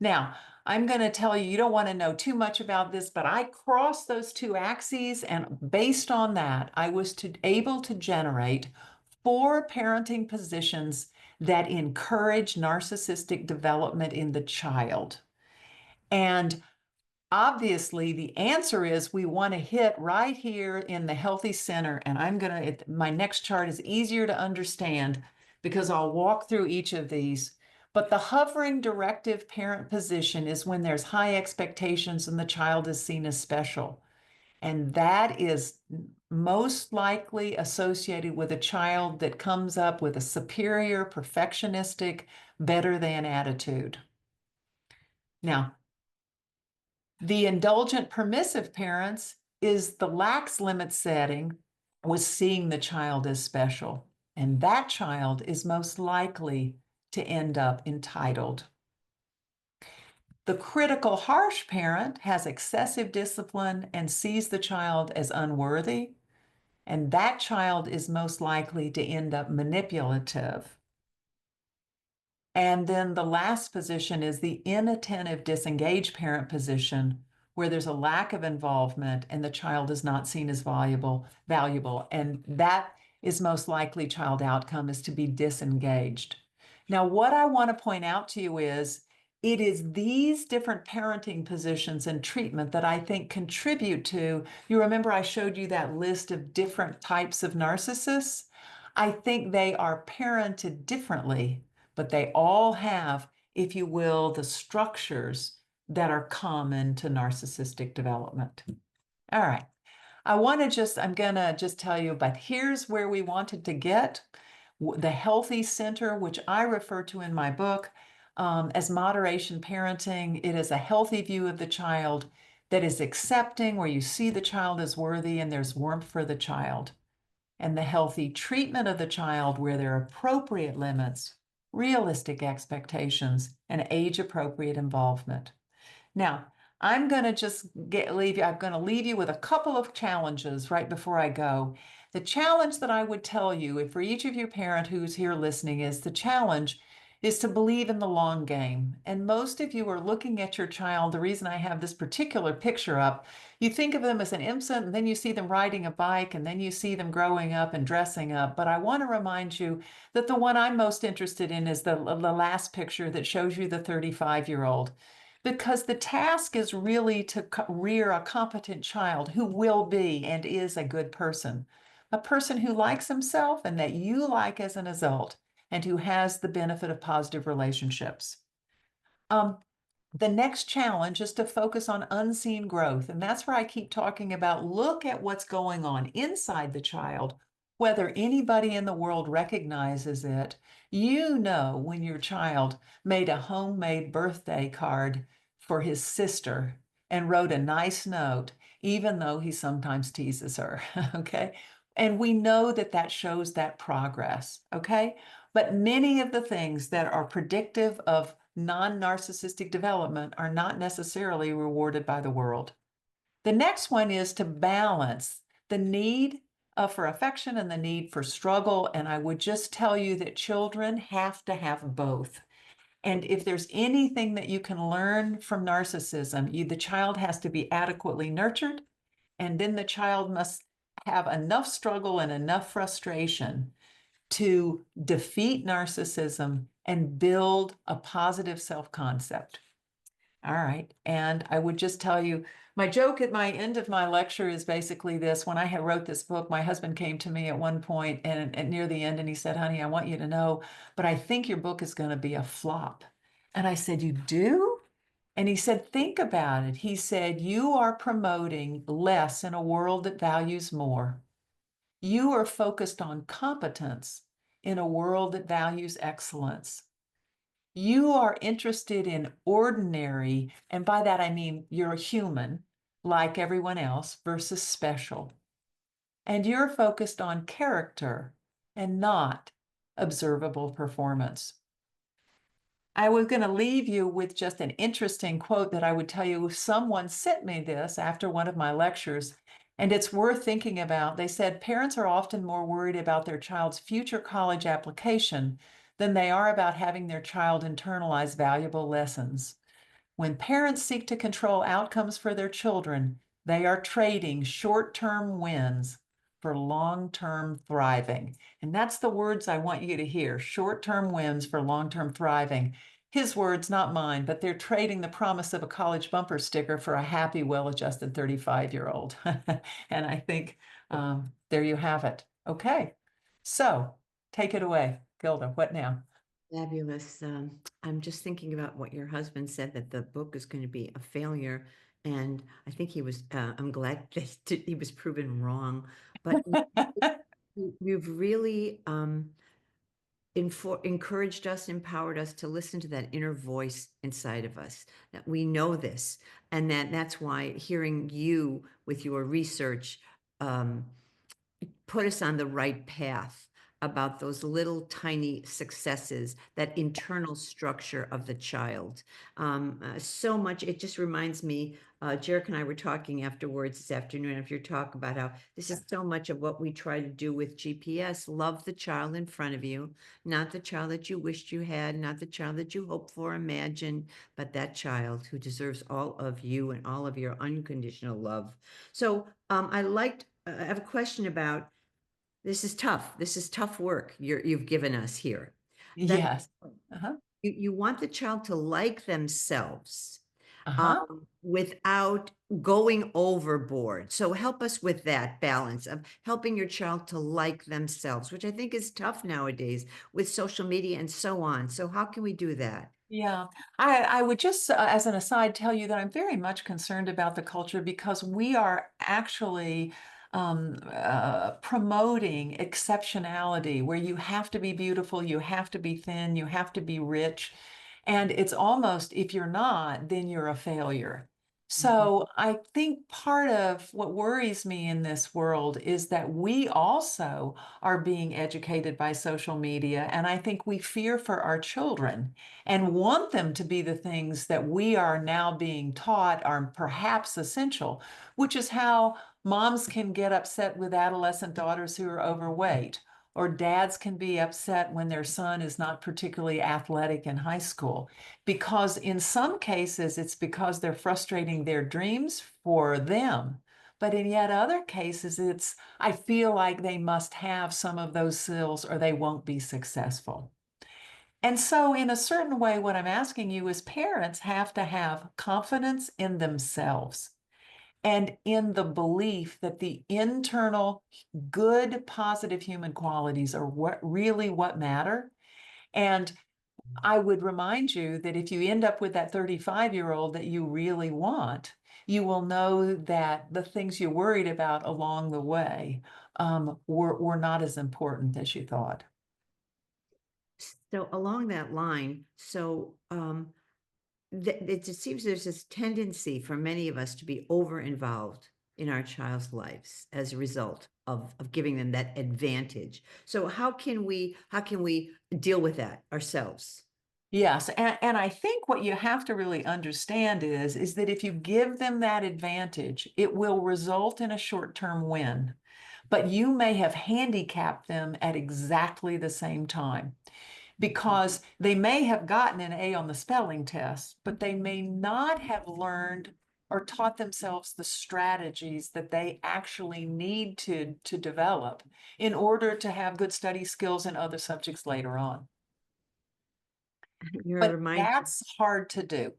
Now, I'm going to tell you, you don't want to know too much about this, but I crossed those two axes, and based on that, I was able to generate 4 parenting positions that encourage narcissistic development in the child. And obviously the answer is we want to hit right here in the healthy center. And my next chart is easier to understand because I'll walk through each of these. But the hovering directive parent position is when there's high expectations and the child is seen as special. And that is most likely associated with a child that comes up with a superior, perfectionistic, better than attitude. Now, the indulgent permissive parents is the lax limit setting with seeing the child as special. And that child is most likely to end up entitled. The critical harsh parent has excessive discipline and sees the child as unworthy. And that child is most likely to end up manipulative. And then the last position is the inattentive, disengaged parent position, where there's a lack of involvement and the child is not seen as valuable. And that is most likely child outcome is to be disengaged. Now, what I want to point out to you is it is these different parenting positions and treatment that I think contribute to, you remember I showed you that list of different types of narcissists? I think they are parented differently, but they all have, if you will, the structures that are common to narcissistic development. All right. I'm going to just tell you, but here's where we wanted to get the healthy center, which I refer to in my book as moderation parenting. It is a healthy view of the child that is accepting, where you see the child as worthy and there's warmth for the child. And the healthy treatment of the child, where there are appropriate limits, realistic expectations, and age-appropriate involvement. Now, I'm going to leave you with a couple of challenges right before I go. The challenge that I would tell you, if for each of your parent who's here listening, is the challenge is to believe in the long game. And most of you are looking at your child. The reason I have this particular picture up, you think of them as an infant, and then you see them riding a bike, and then you see them growing up and dressing up. But I want to remind you that the one I'm most interested in is the last picture that shows you the 35-year-old. Because the task is really to rear a competent child who will be and is a good person, a person who likes himself and that you like as an adult, and who has the benefit of positive relationships. The next challenge is to focus on unseen growth. And that's where I keep talking about look at what's going on inside the child, whether anybody in the world recognizes it. You know when your child made a homemade birthday card for his sister and wrote a nice note, even though he sometimes teases her, okay? And we know that that shows that progress, okay? But many of the things that are predictive of non-narcissistic development are not necessarily rewarded by the world. The next one is to balance the need for affection and the need for struggle. And I would just tell you that children have to have both. And if there's anything that you can learn from narcissism, the child has to be adequately nurtured, and then the child must have enough struggle and enough frustration to defeat narcissism and build a positive self-concept. All right. And I would just tell you, my joke at my end of my lecture is basically this. When I wrote this book, my husband came to me at one point and near the end, and he said, honey, I want you to know, but I think your book is going to be a flop. And I said, you do? And he said, think about it. He said, you are promoting less in a world that values more. You are focused on competence in a world that values excellence. You are interested in ordinary, and by that I mean you're human, like everyone else, versus special. And you're focused on character and not observable performance. I was going to leave you with just an interesting quote that I would tell you. Someone sent me this after one of my lectures, and it's worth thinking about. They said parents are often more worried about their child's future college application than they are about having their child internalize valuable lessons. When parents seek to control outcomes for their children, they are trading short-term wins for long-term thriving. And that's the words I want you to hear, short-term wins for long-term thriving. his words, not mine, but they're trading the promise of a college bumper sticker for a happy, well-adjusted 35-year-old. And I think there you have it. Okay, so take it away, Gilda. What now? Fabulous. I'm just thinking about what your husband said, that the book is going to be a failure. And I think he was, I'm glad that he was proven wrong. But you've really encouraged us, empowered us to listen to that inner voice inside of us, that we know this. And that's why hearing you with your research um, put us on the right path about those little tiny successes, that internal structure of the child. So much, it just reminds me, Jarek and I were talking afterwards this afternoon after your talk about how this is so much of what we try to do with GPS. Love the child in front of you, not the child that you wished you had, not the child that you hoped for, imagined, but that child who deserves all of you and all of your unconditional love. So I have a question about, this is tough. This is tough work you've given us here. That Yes. Uh-huh. you want the child to like themselves Uh-huh. without going overboard. So help us with that balance of helping your child to like themselves, which I think is tough nowadays with social media and so on. So how can we do that? Yeah, I would just, as an aside, tell you that I'm very much concerned about the culture because we are actually promoting exceptionality, where you have to be beautiful, you have to be thin, you have to be rich. And it's almost, if you're not, then you're a failure. Mhm. So I think part of what worries me in this world is that we also are being educated by social media. And I think we fear for our children and want them to be the things that we are now being taught are perhaps essential, which is how moms can get upset with adolescent daughters who are overweight, or dads can be upset when their son is not particularly athletic in high school. Because in some cases, it's because they're frustrating their dreams for them. But in yet other cases, it's, I feel like they must have some of those skills or they won't be successful. And so, in a certain way, what I'm asking you is parents have to have confidence in themselves and in the belief that the internal good, positive human qualities are what matter. And I would remind you that if you end up with that 35-year-old that you really want, you will know that the things you worried about along the way were not as important as you thought. So along that line, it just seems there's this tendency for many of us to be over involved in our child's lives as a result of giving them that advantage. So how can we deal with that ourselves? Yes, and I think what you have to really understand is that if you give them that advantage, it will result in a short-term win, but you may have handicapped them at exactly the same time because they may have gotten an A on the spelling test, but they may not have learned or taught themselves the strategies that they actually need to develop in order to have good study skills in other subjects later on. You're But reminded, that's hard to do.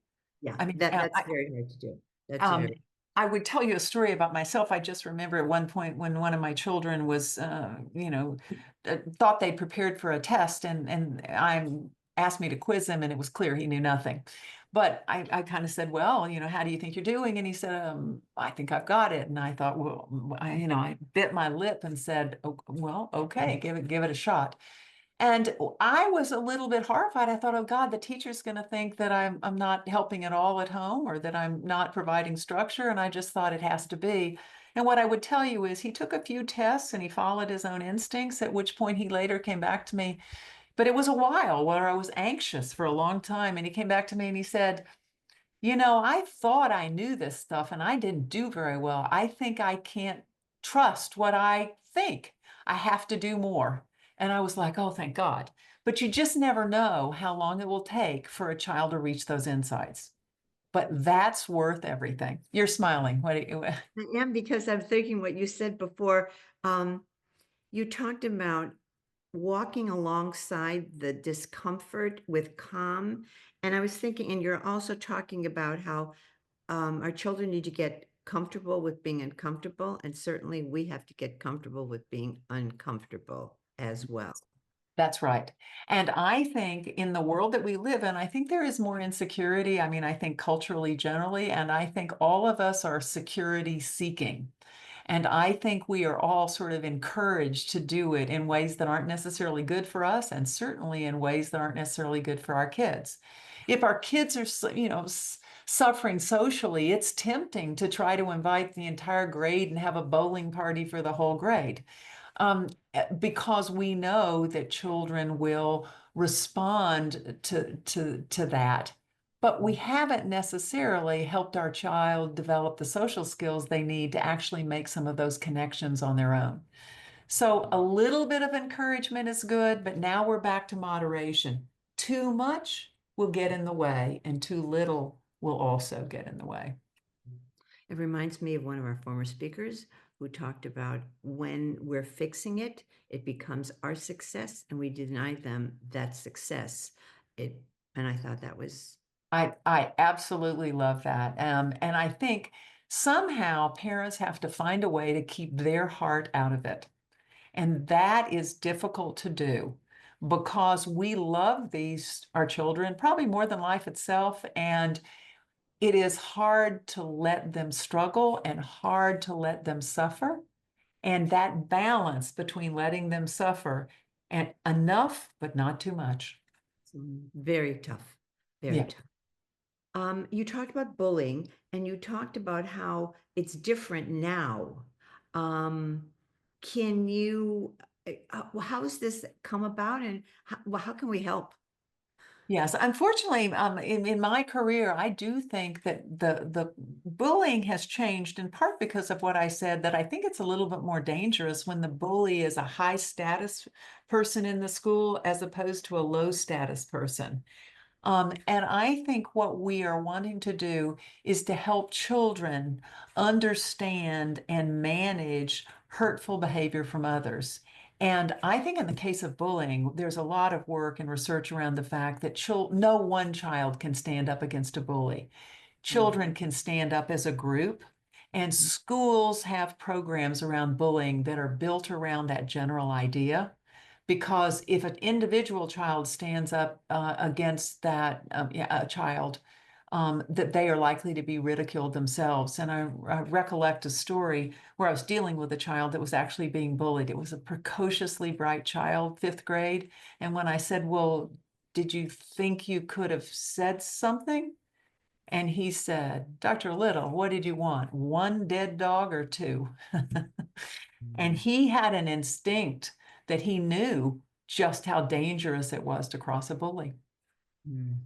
yeah, I mean, that's very hard to do. That's um, very, I would tell you a story about myself. I just remember at one point when one of my children was, thought they'd prepared for a test, and I asked me to quiz him, and it was clear he knew nothing. But I kind of said, well, how do you think you're doing? And he said, I think I've got it. And I thought, well, I bit my lip and said, oh, well, okay, give it a shot. And I was a little bit horrified. I thought, oh God, the teacher's going to think that I'm not helping at all at home or that I'm not providing structure. And I just thought it has to be. And what I would tell you is he took a few tests and he followed his own instincts, at which point he later came back to me. But it was a while where I was anxious for a long time. And he came back to me and he said, I thought I knew this stuff and I didn't do very well. I think I can't trust what I think. I have to do more. And I was like, oh, thank God. But you just never know how long it will take for a child to reach those insights. But that's worth everything. You're smiling. What do you? I am, because I'm thinking what you said before. You talked about walking alongside the discomfort with calm. And I was thinking, and you're also talking about how our children need to get comfortable with being uncomfortable, and certainly we have to get comfortable with being uncomfortable as well. That's right. And I think in the world that we live in, I think there is more insecurity. I mean, I think culturally, generally, and I think all of us are security seeking. And I think we are all sort of encouraged to do it in ways that aren't necessarily good for us, and certainly in ways that aren't necessarily good for our kids. If our kids are, suffering socially, it's tempting to try to invite the entire grade and have a bowling party for the whole grade. Because we know that children will respond to that. But we haven't necessarily helped our child develop the social skills they need to actually make some of those connections on their own. So a little bit of encouragement is good, but now we're back to moderation. Too much will get in the way, and too little will also get in the way. It reminds me of one of our former speakers who talked about when we're fixing it, it becomes our success, and we deny them that success. And I thought that was I absolutely love that. And I think somehow parents have to find a way to keep their heart out of it. And that is difficult to do because we love our children, probably more than life itself. And it is hard to let them struggle and hard to let them suffer. And that balance between letting them suffer and enough, but not too much. very tough, very Yeah. tough. You talked about bullying, and you talked about how it's different now. Um, can you, how has this come about, and how can we help? Yes, unfortunately, in my career, I do think that the bullying has changed in part because of what I said, that I think it's a little bit more dangerous when the bully is a high status person in the school as opposed to a low status person. And I think what we are wanting to do is to help children understand and manage hurtful behavior from others. And I think in the case of bullying, there's a lot of work and research around the fact that no one child can stand up against a bully. Children can stand up as a group, and schools have programs around bullying that are built around that general idea. Because if an individual child stands up against that a child, that they are likely to be ridiculed themselves. And I recollect a story where I was dealing with a child that was actually being bullied. It was a precociously bright child, fifth grade. And when I said, "Well, did you think you could have said something?" And he said, "Dr. Little, what did you want? One dead dog or two?" And he had an instinct that he knew just how dangerous it was to cross a bully. Mm.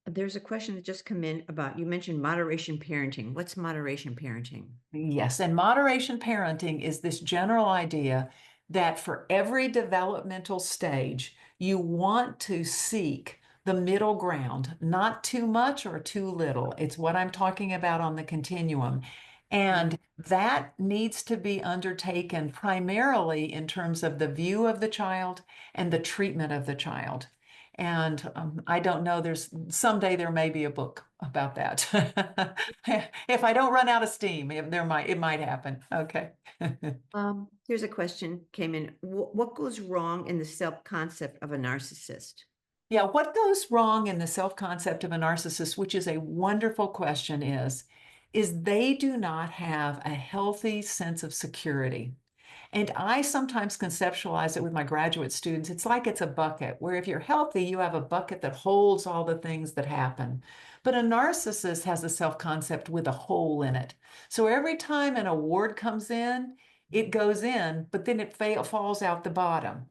There's a question that just come in about, you mentioned moderation parenting. What's moderation parenting? Yes, and moderation parenting is this general idea that for every developmental stage, you want to seek the middle ground, not too much or too little. It's what I'm talking about on the continuum. And that needs to be undertaken primarily in terms of the view of the child and the treatment of the child. And I don't know, someday there may be a book about that. If I don't run out of steam, it might happen. Okay. Here's a question came in. What goes wrong in the self-concept of a narcissist? Yeah, what goes wrong in the self-concept of a narcissist, which is a wonderful question, is they do not have a healthy sense of security. And I sometimes conceptualize it with my graduate students. It's like it's a bucket, where if you're healthy, you have a bucket that holds all the things that happen. But a narcissist has a self-concept with a hole in it. So every time an award comes in, it goes in, but then it falls out the bottom.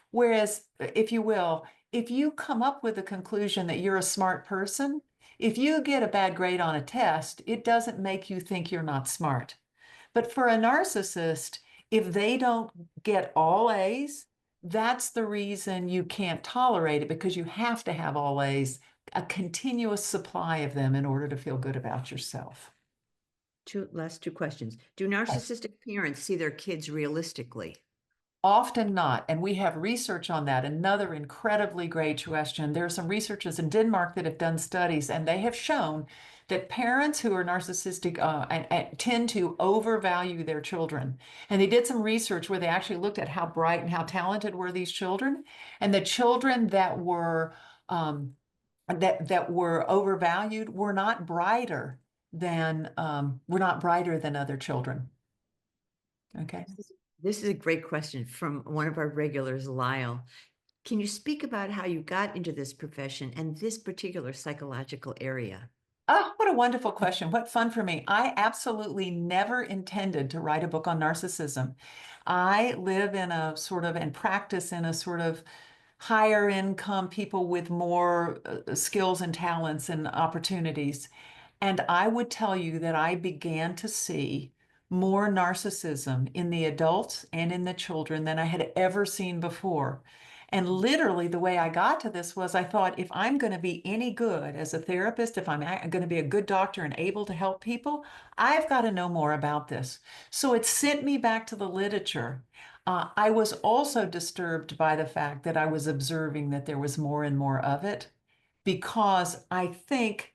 Whereas, if you will, if you come up with a conclusion that you're a smart person, if you get a bad grade on a test, it doesn't make you think you're not smart. But for a narcissist, if they don't get all A's, that's the reason you can't tolerate it, because you have to have all A's, a continuous supply of them in order to feel good about yourself. Last two questions. Do narcissistic parents see their kids realistically? Often not. And we have research on that. Another incredibly great question. There are some researchers in Denmark that have done studies, and they have shown that parents who are narcissistic and tend to overvalue their children. And they did some research where they actually looked at how bright and how talented were these children. And the children that were that were overvalued were not brighter than other children. Okay. This is a great question from one of our regulars, Lyle. Can you speak about how you got into this profession and this particular psychological area? Oh, what a wonderful question. What fun for me. I absolutely never intended to write a book on narcissism. I live in a sort of and practice in a sort of higher income people with more skills and talents and opportunities. And I would tell you that I began to see more narcissism in the adults and in the children than I had ever seen before. And literally, the way I got to this was I thought, if I'm going to be any good as a therapist, if I'm going to be a good doctor and able to help people, I've got to know more about this. So it sent me back to the literature. I was also disturbed by the fact that I was observing that there was more and more of it, because I think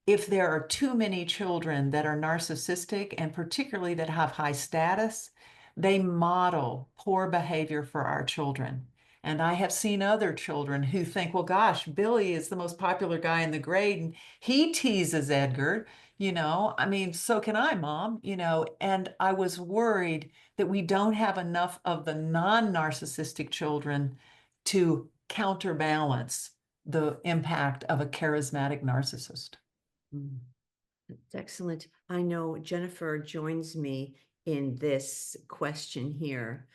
if there are too many children that are narcissistic and particularly that have high status, they model poor behavior for our children. And I have seen other children who think, well, gosh, Billy is the most popular guy in the grade and he teases Edgar, I mean, so can I, Mom, and I was worried that we don't have enough of the non-narcissistic children to counterbalance the impact of a charismatic narcissist. Mm, That's excellent. I know Jennifer joins me in this question here.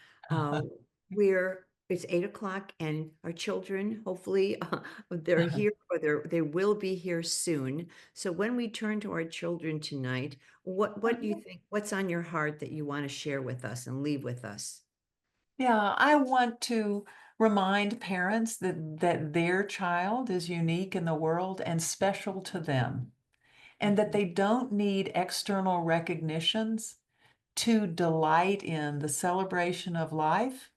Where it's 8 o'clock and our children, hopefully, they're here or they will be here soon. So when we turn to our children tonight, what do you think? What's on your heart that you want to share with us and leave with us? Yeah, I want to remind parents that their child is unique in the world and special to them, and that Mhm. they don't need external recognitions to delight in the celebration of life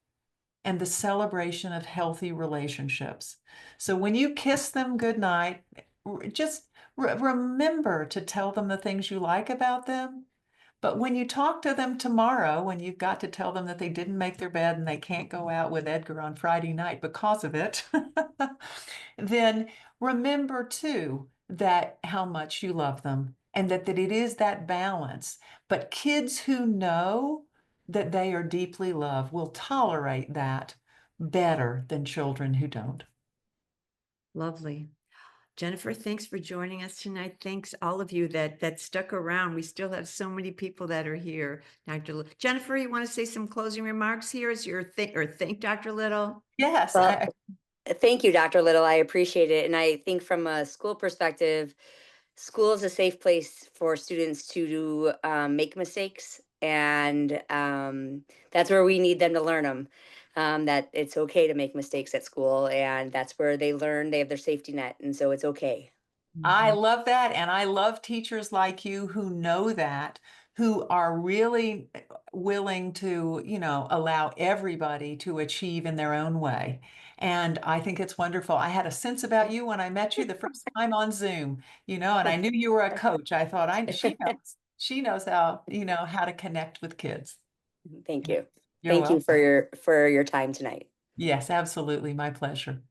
and the celebration of healthy relationships. So when you kiss them goodnight, just remember to tell them the things you like about them. But when you talk to them tomorrow, when you've got to tell them that they didn't make their bed and they can't go out with Edgar on Friday night because of it, then remember too that how much you love them and that it is that balance. But kids who know that they are deeply loved will tolerate that better than children who don't. Lovely. Jennifer, thanks for joining us tonight. Thanks all of you that stuck around. We still have so many people that are here. Jennifer, you want to say some closing remarks here as your thank Dr. Little? Yes, Well, thank you, Dr. Little. I appreciate it. And I think from a school perspective, school is a safe place for students to make mistakes. And that's where we need them to learn them. That it's okay to make mistakes at school. And that's where they learn, they have their safety net. And so it's okay. I Mhm. love that. And I love teachers like you who know that, who are really willing to, allow everybody to achieve in their own way. And I think it's wonderful. I had a sense about you when I met you the first time on Zoom, and I knew you were a coach. I thought she knows how to connect with kids. Thank you. You're Thank you welcome. for your time tonight. Yes, absolutely. My pleasure.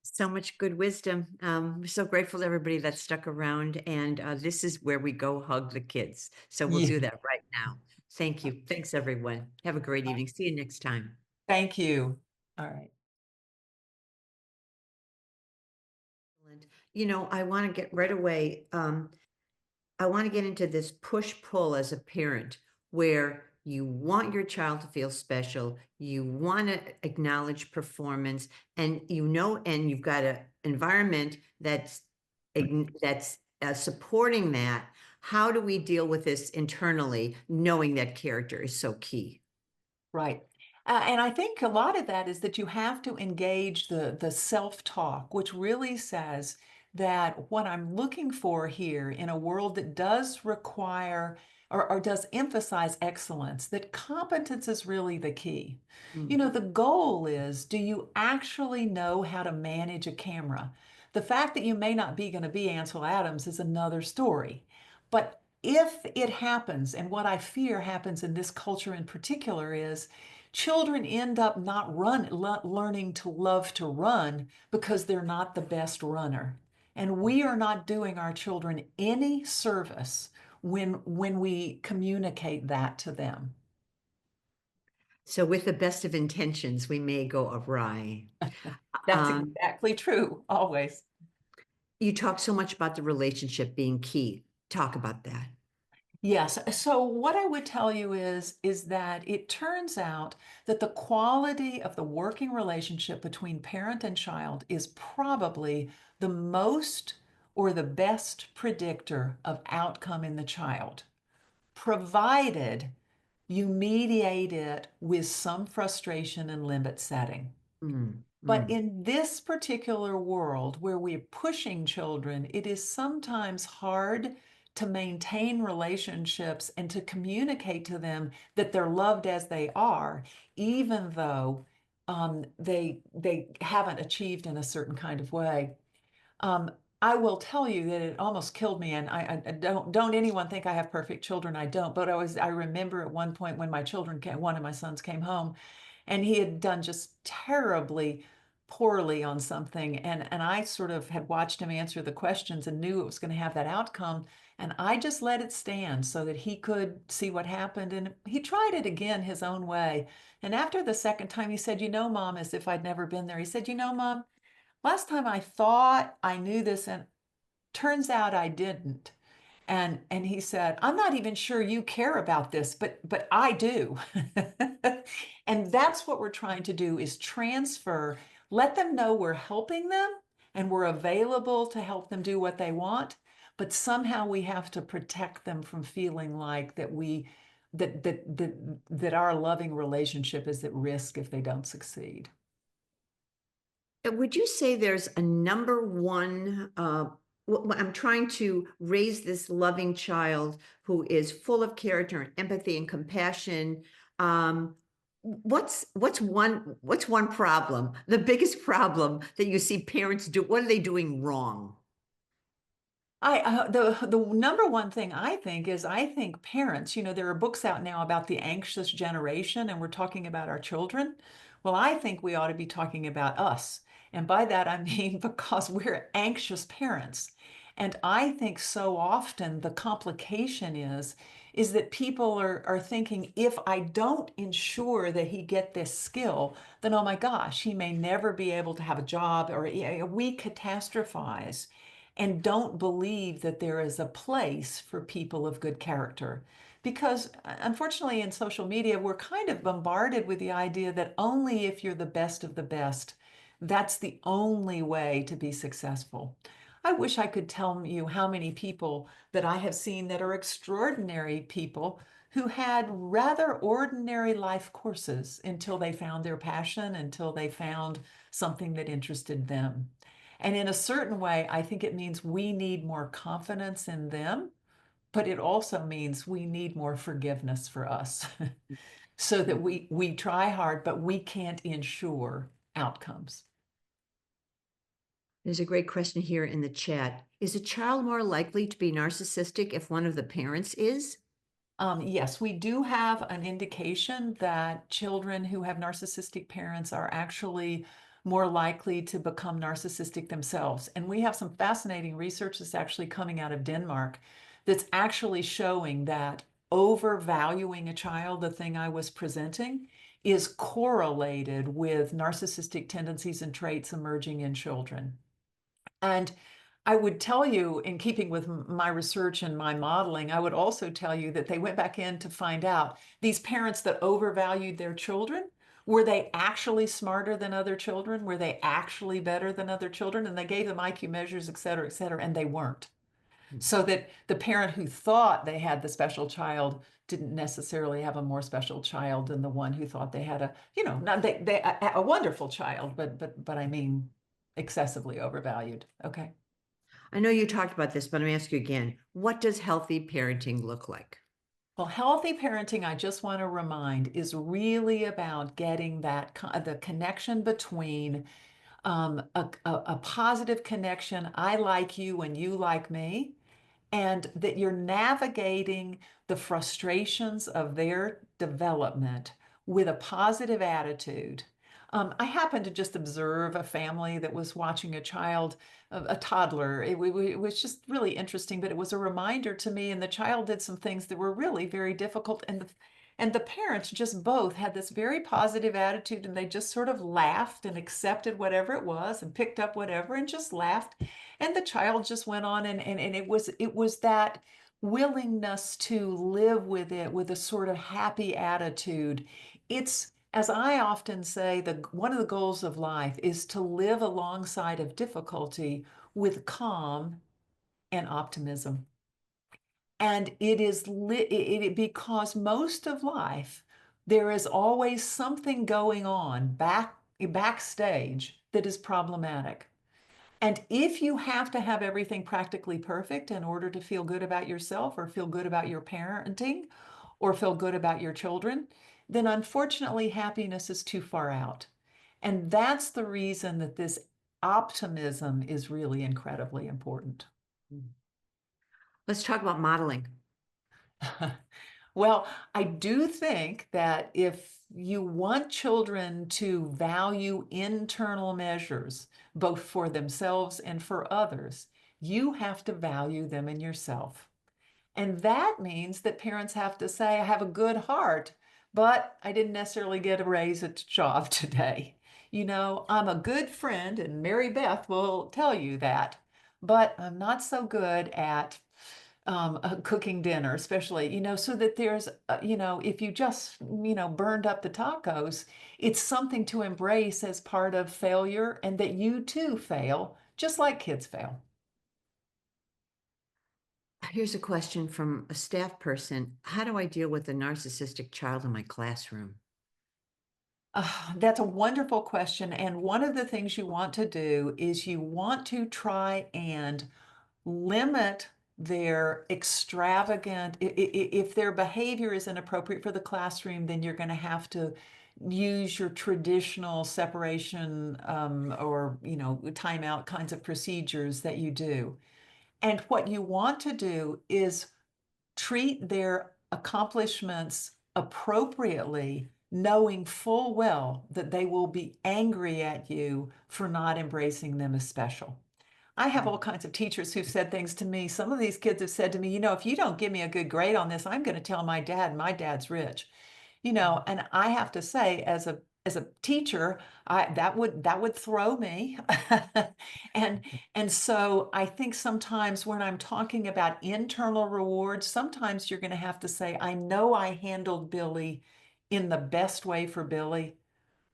So much good wisdom. We're so grateful to everybody that stuck around. And this is where we go hug the kids. So we'll Yeah. do that right now. Thank you. Thanks, everyone. Have a great evening. See you next time. Thank you. All right. I want to get right away. I want to get into this push-pull as a parent where you want your child to feel special, you want to acknowledge performance, and and you've got an environment that's supporting that. How do we deal with this internally, knowing that character is so key? Right. And I think a lot of that is that you have to engage the self-talk, which really says that what I'm looking for here in a world that does require or does emphasize excellence, that competence is really the key. Mm. The goal is, do you actually know how to manage a camera? The fact that you may not be going to be Ansel Adams is another story. But if it happens, and what I fear happens in this culture in particular, is children end up not learning to love to run because they're not the best runner. And we are not doing our children any service when we communicate that to them. So with the best of intentions, we may go awry. That's Um, exactly true, always. you talk so much about the relationship being key. Talk about that. Yes. So what I would tell you is that it turns out that the quality of the working relationship between parent and child is probably the most or the best predictor of outcome in the child, provided you mediate it with some frustration and limit setting. Mm, But mm. in this particular world where we're pushing children, it is sometimes hard to maintain relationships and to communicate to them that they're loved as they are, even though they haven't achieved in a certain kind of way. Um, I will tell you that it almost killed me, and I don't anyone think I have perfect children. I don't, but I remember at one point when one of my sons came home, and he had done just terribly poorly on something, and I sort of had watched him answer the questions and knew it was going to have that outcome, and I just let it stand so that he could see what happened, and he tried it again his own way. And after the second time, he said, Mom, as if I'd never been there, he said, Mom, last time I thought I knew this, and turns out I didn't. And he said, I'm not even sure you care about this, but I do. And that's what we're trying to do, is transfer, let them know we're helping them and we're available to help them do what they want, but somehow we have to protect them from feeling like that our loving relationship is at risk if they don't succeed. Would you say there's a number one, I'm trying to raise this loving child who is full of character and empathy and compassion. What's one problem, the biggest problem that you see parents do? What are they doing wrong? The number one thing I think parents, there are books out now about the anxious generation, and we're talking about our children. Well, I think we ought to be talking about us. And by that, I mean because we're anxious parents. And I think so often the complication is that people are thinking, if I don't ensure that he get this skill, then oh my gosh, he may never be able to have a job, or we catastrophize and don't believe that there is a place for people of good character. Because unfortunately, in social media, we're kind of bombarded with the idea that only if you're the best of the best, that's the only way to be successful. I wish I could tell you how many people that I have seen that are extraordinary people who had rather ordinary life courses until they found their passion, until they found something that interested them. And in a certain way, I think it means we need more confidence in them, but it also means we need more forgiveness for us so that we try hard, but we can't ensure outcomes. There's a great question here in the chat. Is a child more likely to be narcissistic if one of the parents is? Yes, we do have an indication that children who have narcissistic parents are actually more likely to become narcissistic themselves. And we have some fascinating research that's actually coming out of Denmark that's actually showing that overvaluing a child, the thing I was presenting, is correlated with narcissistic tendencies and traits emerging in children. And I would tell you, in keeping with my research and my modeling, I would also tell you that they went back in to find out these parents that overvalued their children, were they actually smarter than other children? Were they actually better than other children? And they gave them IQ measures, et cetera, and they weren't. So that the parent who thought they had the special child didn't necessarily have a more special child than the one who thought they had not a wonderful child, but I mean excessively overvalued. Okay. I know you talked about this, but I'm going to ask you again. What does healthy parenting look like? Well, healthy parenting, I just want to remind, is really about getting that the connection between a positive connection. I like you and you like me, and that you're navigating the frustrations of their development with a positive attitude. I happened to just observe a family that was watching a child, a toddler. It was just really interesting, but it was a reminder to me. And the child did some things that were really very difficult. And the parents just both had this very positive attitude, and they just sort of laughed and accepted whatever it was and picked up whatever and just laughed. And the child just went on, and it was that willingness to live with it with a sort of happy attitude. It's, as I often say, one of the goals of life is to live alongside of difficulty with calm and optimism. And it is because most of life, there is always something going on backstage that is problematic. And if you have to have everything practically perfect in order to feel good about yourself or feel good about your parenting or feel good about your children, then unfortunately happiness is too far out. And that's the reason that this optimism is really incredibly important. Let's talk about modeling. Well, I do think that if you want children to value internal measures, both for themselves and for others, you have to value them in yourself. And that means that parents have to say, I have a good heart, but I didn't necessarily get a raise at the job today. I'm a good friend, and Mary Beth will tell you that, but I'm not so good at cooking dinner, especially, so that there's, if you just, burned up the tacos, it's something to embrace as part of failure, and that you too fail, just like kids fail. Here's a question from a staff person. How do I deal with a narcissistic child in my classroom? That's a wonderful question. And one of the things you want to do is you want to try and limit their extravagant, if their behavior is inappropriate for the classroom, then you're going to have to use your traditional separation or timeout kinds of procedures that you do. And what you want to do is treat their accomplishments appropriately, knowing full well that they will be angry at you for not embracing them as special. I have all kinds of teachers who've said things to me. Some of these kids have said to me, if you don't give me a good grade on this, I'm going to tell my dad, my dad's rich. And I have to say, as a teacher, that would throw me. and and so I think sometimes when I'm talking about internal rewards, sometimes you're going to have to say, I know I handled Billy in the best way for Billy.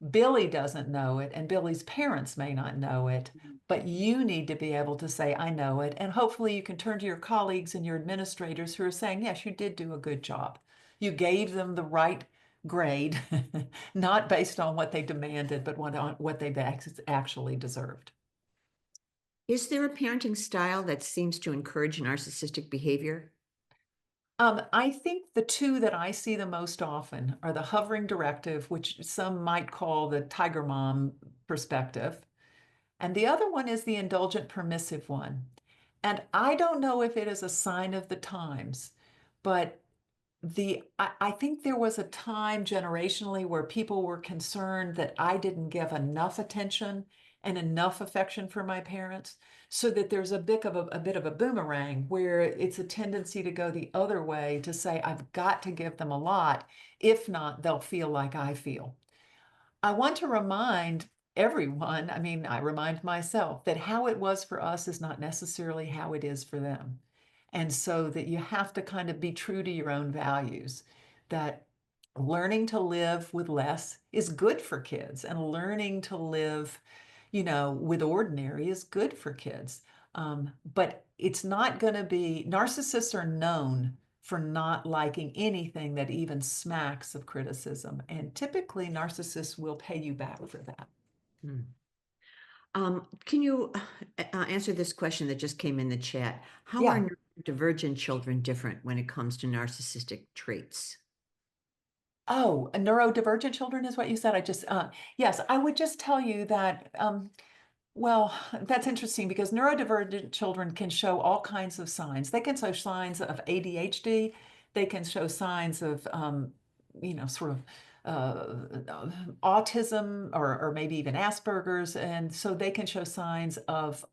Billy doesn't know it, and Billy's parents may not know it, but you need to be able to say, I know it. And hopefully you can turn to your colleagues and your administrators who are saying, yes, you did do a good job. You gave them the right grade, not based on what they demanded, but what they actually deserved. Is there a parenting style that seems to encourage narcissistic behavior? I think the two that I see the most often are the hovering directive, which some might call the tiger mom perspective. And the other one is the indulgent permissive one. And I don't know if it is a sign of the times, but I think there was a time generationally where people were concerned that I didn't give enough attention and enough affection for my parents, so that there's a bit of a boomerang where it's a tendency to go the other way, to say I've got to give them a lot, if not they'll feel like I feel. I want to remind everyone, I mean, I remind myself, that how it was for us is not necessarily how it is for them. And so that you have to kind of be true to your own values, that learning to live with less is good for kids, and learning to live, with ordinary is good for kids. But it's not going to be, narcissists are known for not liking anything that even smacks of criticism. And typically, narcissists will pay you back for that. Hmm. Can you answer this question that just came in the chat? How are Yeah. Divergent children different when it comes to narcissistic traits? Oh, neurodivergent children is what you said. Yes, I would just tell you that, well, that's interesting because neurodivergent children can show all kinds of signs. They can show signs of ADHD. They can show signs of, sort of autism or maybe even Asperger's. And so they can show signs of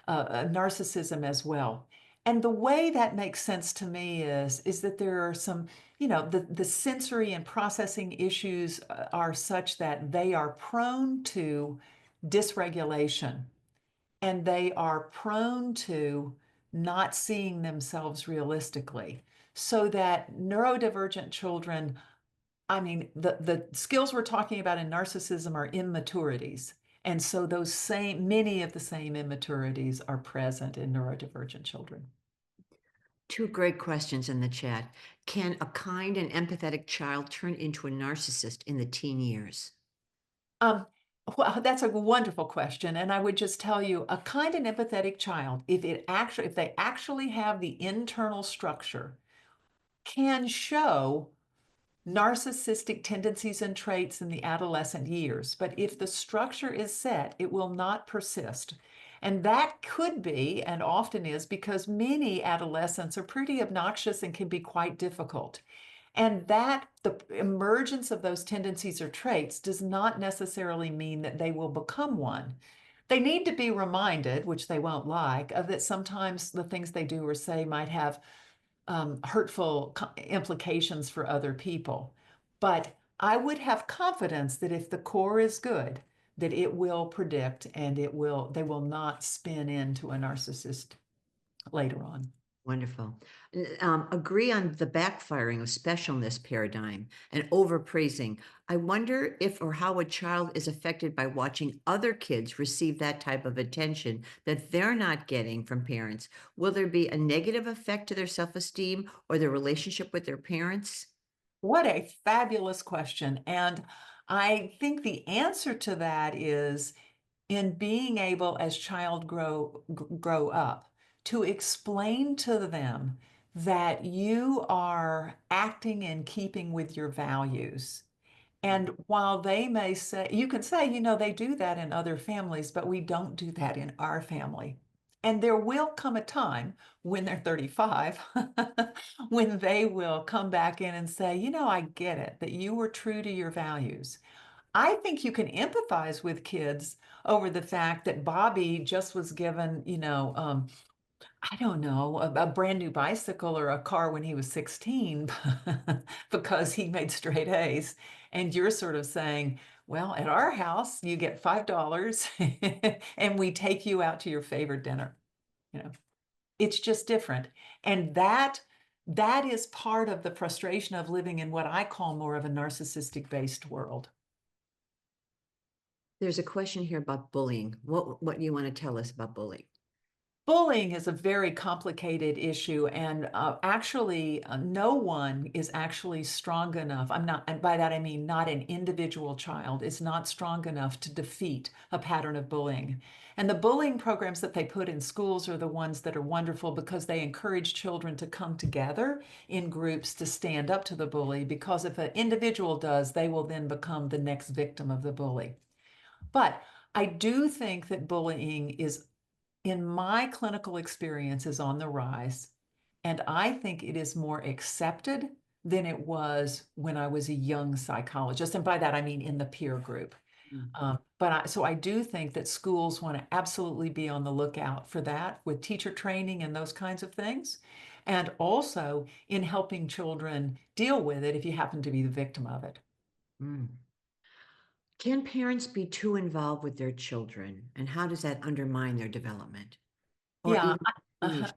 narcissism as well. And the way that makes sense to me is that there are some, the sensory and processing issues are such that they are prone to dysregulation and they are prone to not seeing themselves realistically. So that neurodivergent children, I mean, the skills we're talking about in narcissism are immaturities. And so many of the same immaturities are present in neurodivergent children. Two great questions in the chat. Can a kind and empathetic child turn into a narcissist in the teen years? Um, well, that's a wonderful question. And I would just tell you, a kind and empathetic child, if they actually have the internal structure, can show narcissistic tendencies and traits in the adolescent years. But if the structure is set, it will not persist. And that could be, and often is, because many adolescents are pretty obnoxious and can be quite difficult. And that the emergence of those tendencies or traits does not necessarily mean that they will become one. They need to be reminded, which they won't like, of that sometimes the things they do or say might have hurtful implications for other people. But I would have confidence that if the core is good, that it will predict and they will not spin into a narcissist later on. Wonderful. Agree on the backfiring of specialness paradigm and overpraising. I wonder if or how a child is affected by watching other kids receive that type of attention that they're not getting from parents. Will there be a negative effect to their self-esteem or their relationship with their parents? What a fabulous question. And I think the answer to that is in being able as grow up to explain to them that you are acting in keeping with your values. And while they may say, you can say, they do that in other families, but we don't do that in our family. And there will come a time when they're 35 when they will come back in and say, I get it, that you were true to your values. I think you can empathize with kids over the fact that Bobby just was given, I don't know, a brand new bicycle or a car when he was 16 because he made straight A's. And you're sort of saying, well, at our house, you get $5 and we take you out to your favorite dinner. It's just different. And that is part of the frustration of living in what I call more of a narcissistic based world. There's a question here about bullying. What do you want to tell us about bullying? Bullying is a very complicated issue, and actually, no one is actually strong enough. And by that I mean not an individual child is not strong enough to defeat a pattern of bullying. And the bullying programs that they put in schools are the ones that are wonderful because they encourage children to come together in groups to stand up to the bully, because if an individual does, they will then become the next victim of the bully. But I do think that bullying is, in my clinical experience, is on the rise. And I think it is more accepted than it was when I was a young psychologist. And by that, I mean in the peer group. So I do think that schools want to absolutely be on the lookout for that with teacher training and those kinds of things. And also in helping children deal with it if you happen to be the victim of it. Mm. Can parents be too involved with their children, and how does that undermine their development or Yeah, even teenage?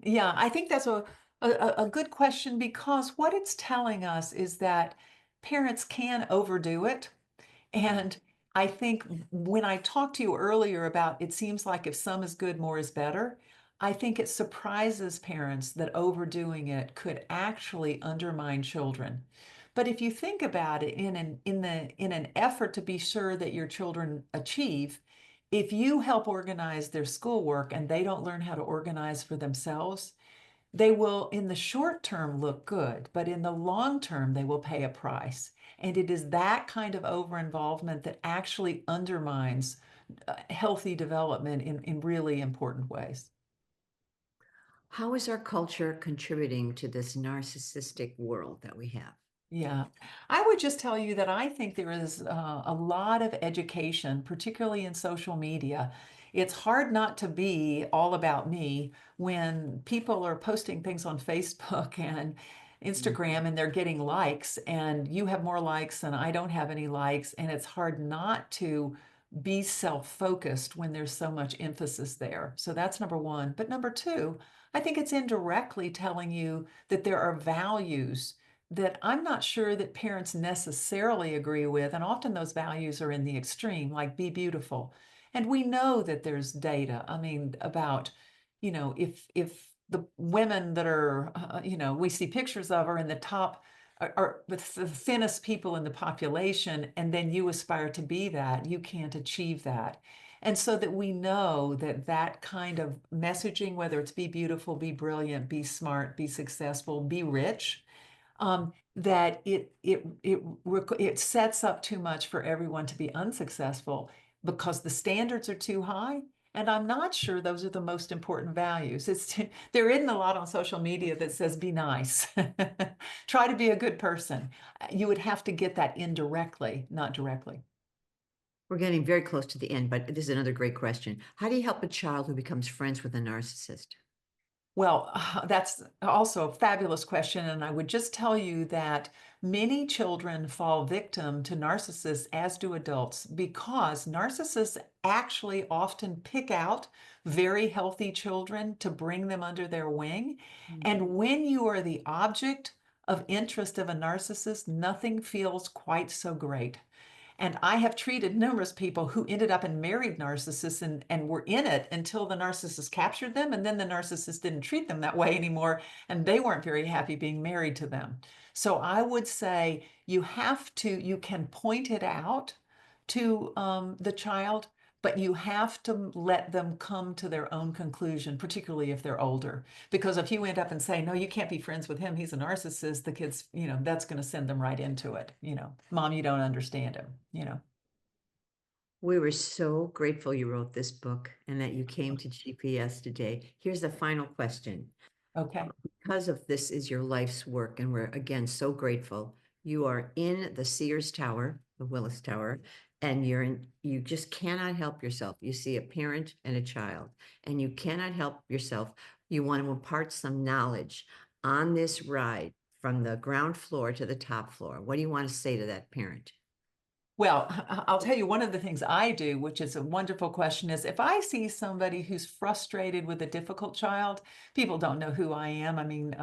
yeah, I think that's a good question because what it's telling us is that parents can overdo it. And I think when I talked to you earlier about it seems like if some is good, more is better, I think it surprises parents that overdoing it could actually undermine children. But if you think about it in an effort to be sure that your children achieve, if you help organize their schoolwork and they don't learn how to organize for themselves, they will, in the short term, look good, but in the long term, they will pay a price. And it is that kind of over-involvement that actually undermines healthy development in really important ways. How is our culture contributing to this narcissistic world that we have? Yeah, I would just tell you that I think there is a lot of education, particularly in social media. It's hard not to be all about me when people are posting things on Facebook and Instagram and they're getting likes, and you have more likes and I don't have any likes. And it's hard not to be self-focused when there's so much emphasis there. So that's number one. But number two, I think it's indirectly telling you that there are values that I'm not sure that parents necessarily agree with. And often those values are in the extreme, like be beautiful. And we know that there's data, I mean, about, if the women that are, we see pictures of are in the top, are the thinnest people in the population, and then you aspire to be that, you can't achieve that. And so that we know that that kind of messaging, whether it's be beautiful, be brilliant, be smart, be successful, be rich, that it sets up too much for everyone to be unsuccessful because the standards are too high. And I'm not sure those are the most important values. There isn't a lot on social media that says be nice, try to be a good person. You would have to get that indirectly, not directly. We're getting very close to the end, but this is another great question. How do you help a child who becomes friends with a narcissist? Well, that's also a fabulous question. And I would just tell you that many children fall victim to narcissists, as do adults, because narcissists actually often pick out very healthy children to bring them under their wing. And when you are the object of interest of a narcissist, nothing feels quite so great. And I have treated numerous people who ended up in married narcissists and were in it until the narcissist captured them. And then the narcissist didn't treat them that way anymore. And they weren't very happy being married to them. So I would say you can point it out to the child, but you have to let them come to their own conclusion, particularly if they're older. Because if you end up and say, no, you can't be friends with him, he's a narcissist, the kids, that's going to send them right into it. Mom, you don't understand him. We were so grateful you wrote this book and that you came to GPS today. Here's the final question. Okay. Because of this is your life's work, and we're again so grateful. You are in the Sears Tower, the Willis Tower, and you just cannot help yourself. You see a parent and a child, and you cannot help yourself. You want to impart some knowledge on this ride from the ground floor to the top floor. What do you want to say to that parent? Well, I'll tell you one of the things I do, which is a wonderful question, is if I see somebody who's frustrated with a difficult child, people don't know who I am. I mean,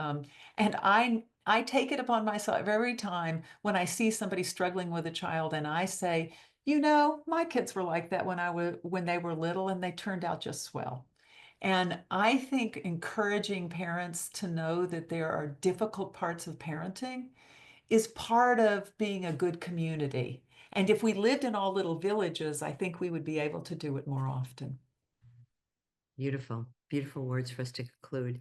and I take it upon myself every time when I see somebody struggling with a child, and I say, my kids were like that when they were little, and they turned out just swell. And I think encouraging parents to know that there are difficult parts of parenting is part of being a good community. And if we lived in all little villages, I think we would be able to do it more often. Beautiful, beautiful words for us to conclude.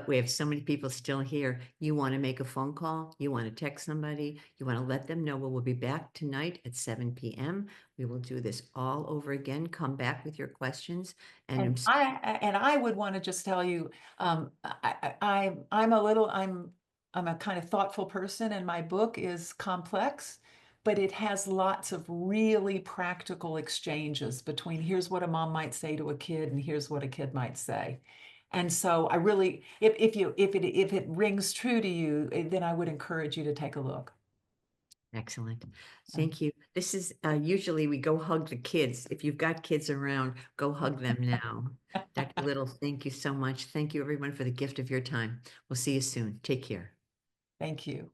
We have so many people still here. You want to make a phone call, you want to text somebody, you want to let them know we'll be back tonight at 7 p.m. We will do this all over again. Come back with your questions. And I would want to just tell you, I'm a kind of thoughtful person, and my book is complex, but it has lots of really practical exchanges between here's what a mom might say to a kid and here's what a kid might say. And so I really, if it rings true to you, then I would encourage you to take a look. Excellent. Thank you. This is usually we go hug the kids. If you've got kids around, go hug them now. Dr. Little, thank you so much. Thank you everyone for the gift of your time. We'll see you soon. Take care. Thank you.